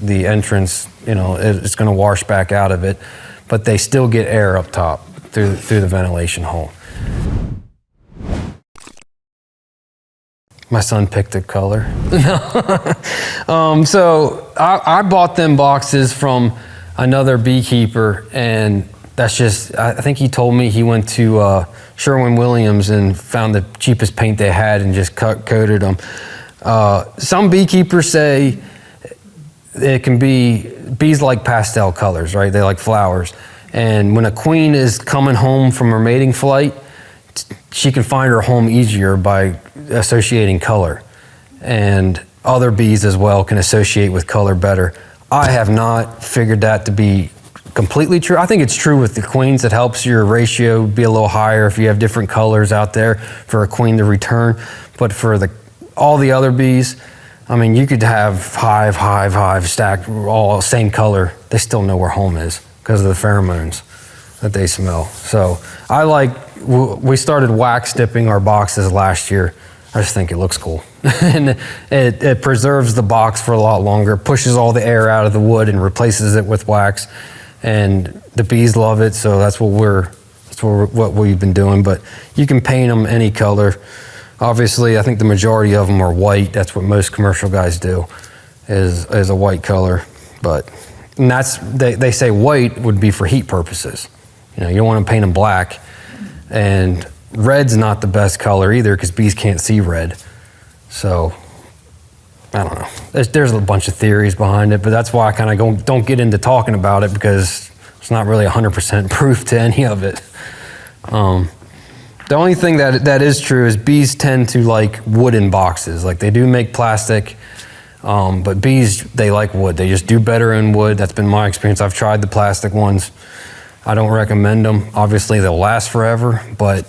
S1: entrance, it's gonna wash back out of it. But they still get air up top through the ventilation hole. My son picked a color. So I bought them boxes from another beekeeper, and that's just, I think he told me he went to Sherwin-Williams and found the cheapest paint they had and just coated them. Some beekeepers say it can be, bees like pastel colors, right? They like flowers. And when a queen is coming home from her mating flight, she can find her home easier by associating color. And other bees as well can associate with color better. I have not figured that to be completely true. I think it's true with the queens. It helps your ratio be a little higher if you have different colors out there for a queen to return. But for all the other bees, I mean, you could have hive stacked, all same color. They still know where home is because of the pheromones that they smell. So we started wax dipping our boxes last year. I just think it looks cool. And it preserves the box for a lot longer, pushes all the air out of the wood and replaces it with wax. And the bees love it, so that's what we've been doing. But you can paint them any color. Obviously, I think the majority of them are white. That's what most commercial guys do, is a white color. And they say white would be for heat purposes. You don't want to paint them black. And red's not the best color either, because bees can't see red. So I don't know. There's a bunch of theories behind it, but that's why I kind of don't get into talking about it, because it's not really 100% proof to any of it. The only thing that is true is bees tend to like wooden boxes. Like, they do make plastic, but bees, they like wood. They just do better in wood. That's been my experience. I've tried the plastic ones. I don't recommend them. Obviously, they'll last forever, but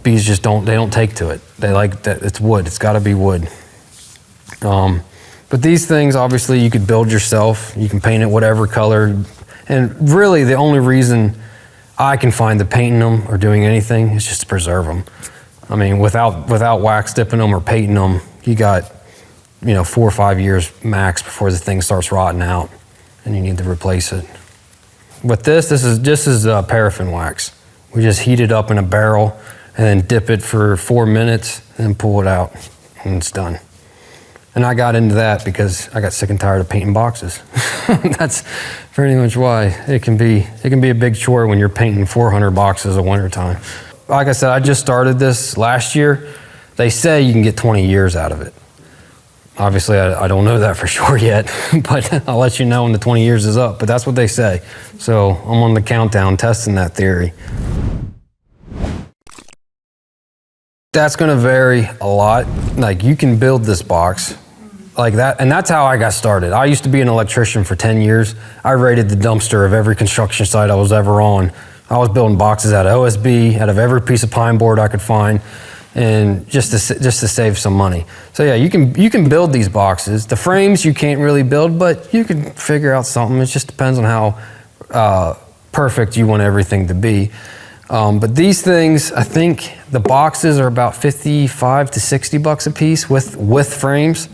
S1: bees just don't take to it. They like that it's wood. It's got to be wood. But these things, obviously, you could build yourself. You can paint it whatever color. And really, the only reason I can find the painting them or doing anything is just to preserve them. I mean, without wax dipping them or painting them, you got 4 or 5 years max before the thing starts rotting out, and you need to replace it. With this is paraffin wax. We just heat it up in a barrel and then dip it for 4 minutes and then pull it out, and it's done. And I got into that because I got sick and tired of painting boxes. That's pretty much why. It can be a big chore when you're painting 400 boxes at wintertime. Like I said, I just started this last year. They say you can get 20 years out of it. Obviously, I don't know that for sure yet, but I'll let you know when the 20 years is up. But that's what they say. So I'm on the countdown testing that theory. That's gonna vary a lot. Like, you can build this box like that, and that's how I got started. I used to be an electrician for 10 years. I raided the dumpster of every construction site I was ever on. I was building boxes out of OSB, out of every piece of pine board I could find, and just to save some money. So yeah, you can build these boxes. The frames you can't really build, but you can figure out something. It just depends on how perfect you want everything to be. But these things, I think the boxes are about $55 to $60 a piece with frames.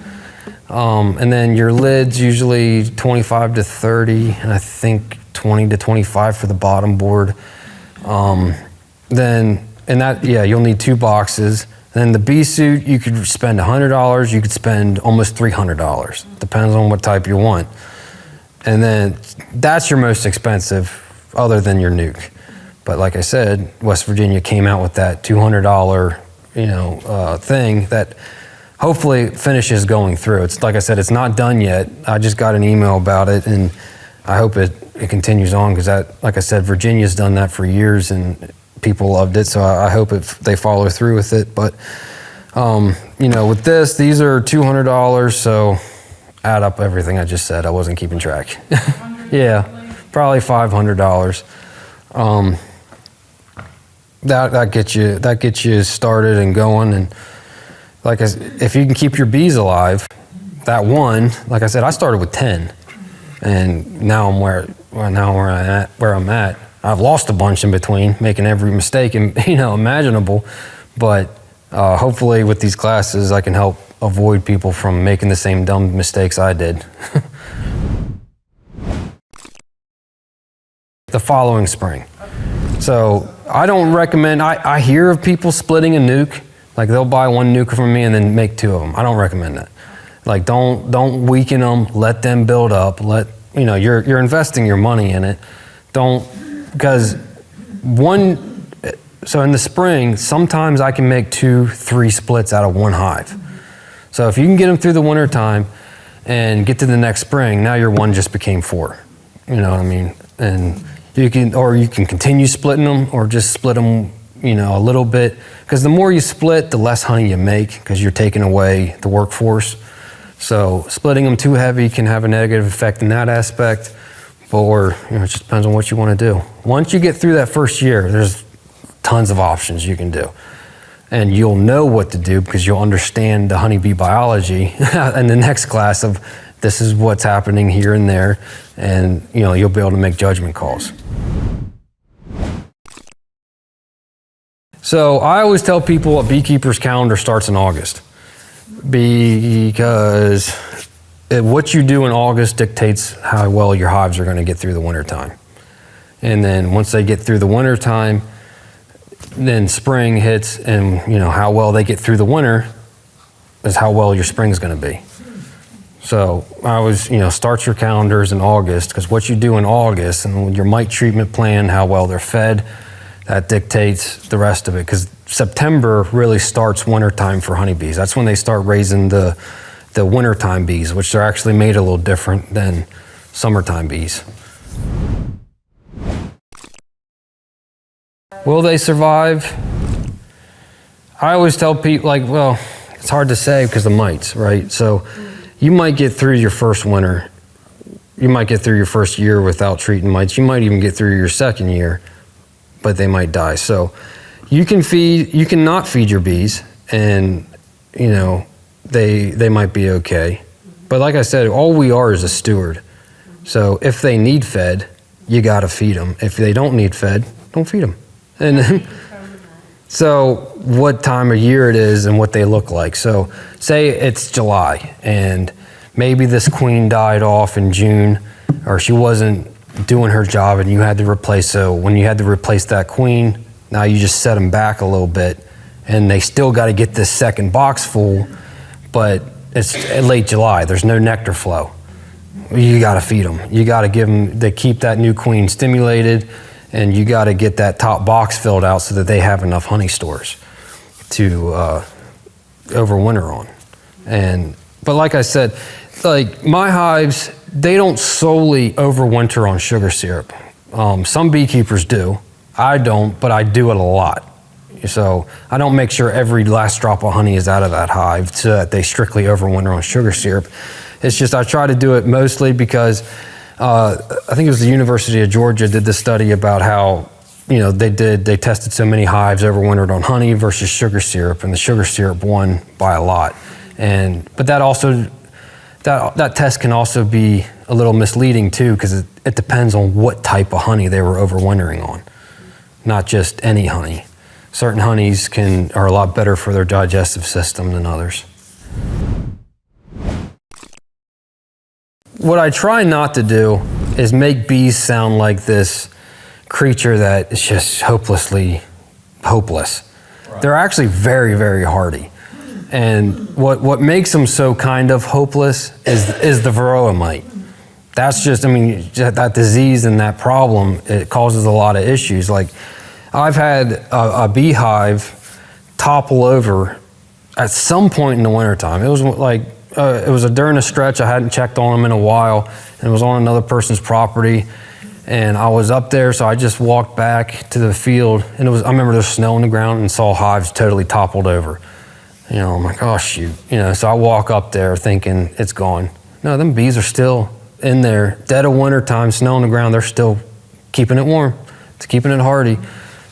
S1: And then your lids usually 25 to 30, and I think 20 to 25 for the bottom board. You'll need 2 boxes. Then the bee suit, you could spend $100, you could spend almost $300. Depends on what type you want. And then that's your most expensive, other than your nuke. But like I said, West Virginia came out with that $200, thing that hopefully finishes going through. It's like I said, it's not done yet. I just got an email about it, and I hope it continues on, because like I said, Virginia's done that for years and people loved it. So I hope they follow through with it. But with these are $200. So add up everything I just said. I wasn't keeping track. Yeah, probably $500. That gets you started and going. And like if you can keep your bees alive, that one, like I said, I started with 10, and now I'm where I'm at. I've lost a bunch in between, making every mistake imaginable, but hopefully with these classes, I can help avoid people from making the same dumb mistakes I did. The following spring. So I don't recommend, I hear of people splitting a nuke, like they'll buy one nuke from me and then make 2 of them. I don't recommend that. Like don't weaken them, let them build up, you're investing your money in it. Because so in the spring, sometimes I can make 2-3 splits out of one hive. So if you can get them through the winter time and get to the next spring, now your one just became 4. You know what I mean? And you can continue splitting them, or just split them, a little bit. Because the more you split, the less honey you make, because you're taking away the workforce. So splitting them too heavy can have a negative effect in that aspect. Or it just depends on what you want to do. Once you get through that first year, there's tons of options you can do. And you'll know what to do because you'll understand the honeybee biology in the next class of this is what's happening here and there, and you'll be able to make judgment calls. So I always tell people a beekeeper's calendar starts in August, because what you do in August dictates how well your hives are going to get through the winter time. And then once they get through the winter time, then spring hits, and how well they get through the winter is how well your spring's going to be. So I always start your calendars in August, because what you do in August and your mite treatment plan, how well they're fed, that dictates the rest of it. Because September really starts winter time for honeybees. That's when they start raising the wintertime bees, which are actually made a little different than summertime bees. Will they survive? I always tell people, it's hard to say because of mites, right? So you might get through your first winter. You might get through your first year without treating mites. You might even get through your second year, but they might die. So you can not feed your bees, and they might be okay. But like I said, all we are is a steward. So if they need fed, you got to feed them. If they don't need fed, don't feed them. And so what time of year it is and what they look like. So say it's July and maybe this queen died off in June, or she wasn't doing her job and you had to replace. So when you had to replace that queen, now you just set them back a little bit, and they still got to get this second box full, but it's late July. There's no nectar flow. You got to feed them. You got to give them, they keep that new queen stimulated, and you got to get that top box filled out so that they have enough honey stores to overwinter on. But like I said, like my hives, they don't solely overwinter on sugar syrup. Some beekeepers do. I don't, but I do it a lot. So I don't make sure every last drop of honey is out of that hive so that they strictly overwinter on sugar syrup. It's just I try to do it mostly because I think it was the University of Georgia did this study about how they tested so many hives overwintered on honey versus sugar syrup, and the sugar syrup won by a lot. But that test can also be a little misleading too, because it depends on what type of honey they were overwintering on, not just any honey. Certain honeys are a lot better for their digestive system than others. What I try not to do is make bees sound like this creature that is just hopelessly hopeless. Right. They're actually very, very hardy. And what makes them so kind of hopeless is the varroa mite. That's just, that disease and that problem, it causes a lot of issues. Like I've had a beehive topple over at some point in the wintertime. It was during a stretch I hadn't checked on them in a while, and it was on another person's property. And I was up there, so I just walked back to the field, and I remember there was snow on the ground and saw hives totally toppled over. I'm like, oh shoot. So I walk up there thinking it's gone. No, them bees are still in there, dead of winter time, snow on the ground, they're still keeping it warm. It's keeping it hardy.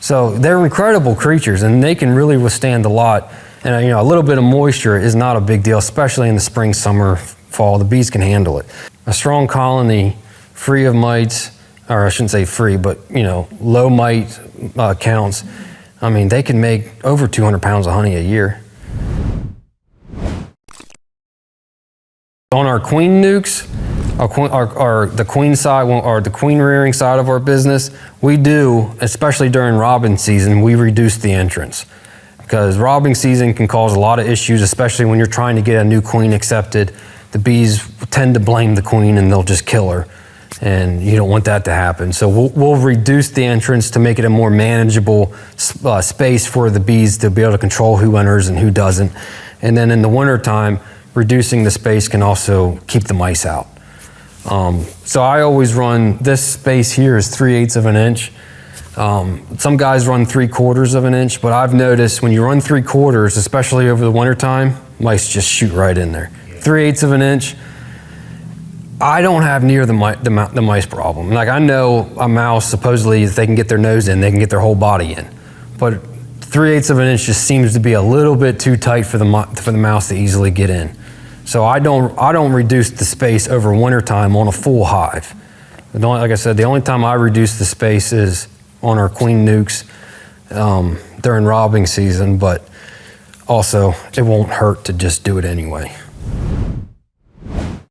S1: So they're incredible creatures, and they can really withstand a lot. And a little bit of moisture is not a big deal, especially in the spring, summer, fall. The bees can handle it. A strong colony, free of mites, or I shouldn't say free, but low mite counts. I mean, they can make over 200 pounds of honey a year. On our queen nukes, the queen side, or the queen rearing side of our business, we do, especially during robbing season, we reduce the entrance. Because robbing season can cause a lot of issues, especially when you're trying to get a new queen accepted. The bees tend to blame the queen and they'll just kill her. And you don't want that to happen. So we'll reduce the entrance to make it a more manageable space for the bees to be able to control who enters and who doesn't. And then in the wintertime, reducing the space can also keep the mice out. So I always run, this space here is 3/8 of an inch. Some guys run 3/4 of an inch, but I've noticed when you run 3/4, especially over the wintertime, mice just shoot right in there. 3/8 of an inch, I don't have near the mice problem. Like, I know a mouse, supposedly, if they can get their nose in, they can get their whole body in. But 3/8 of an inch just seems to be a little bit too tight for the mouse to easily get in. So I don't reduce the space over wintertime on a full hive. Like I said, the only time I reduce the space is on our queen nukes during robbing season, but also it won't hurt to just do it anyway.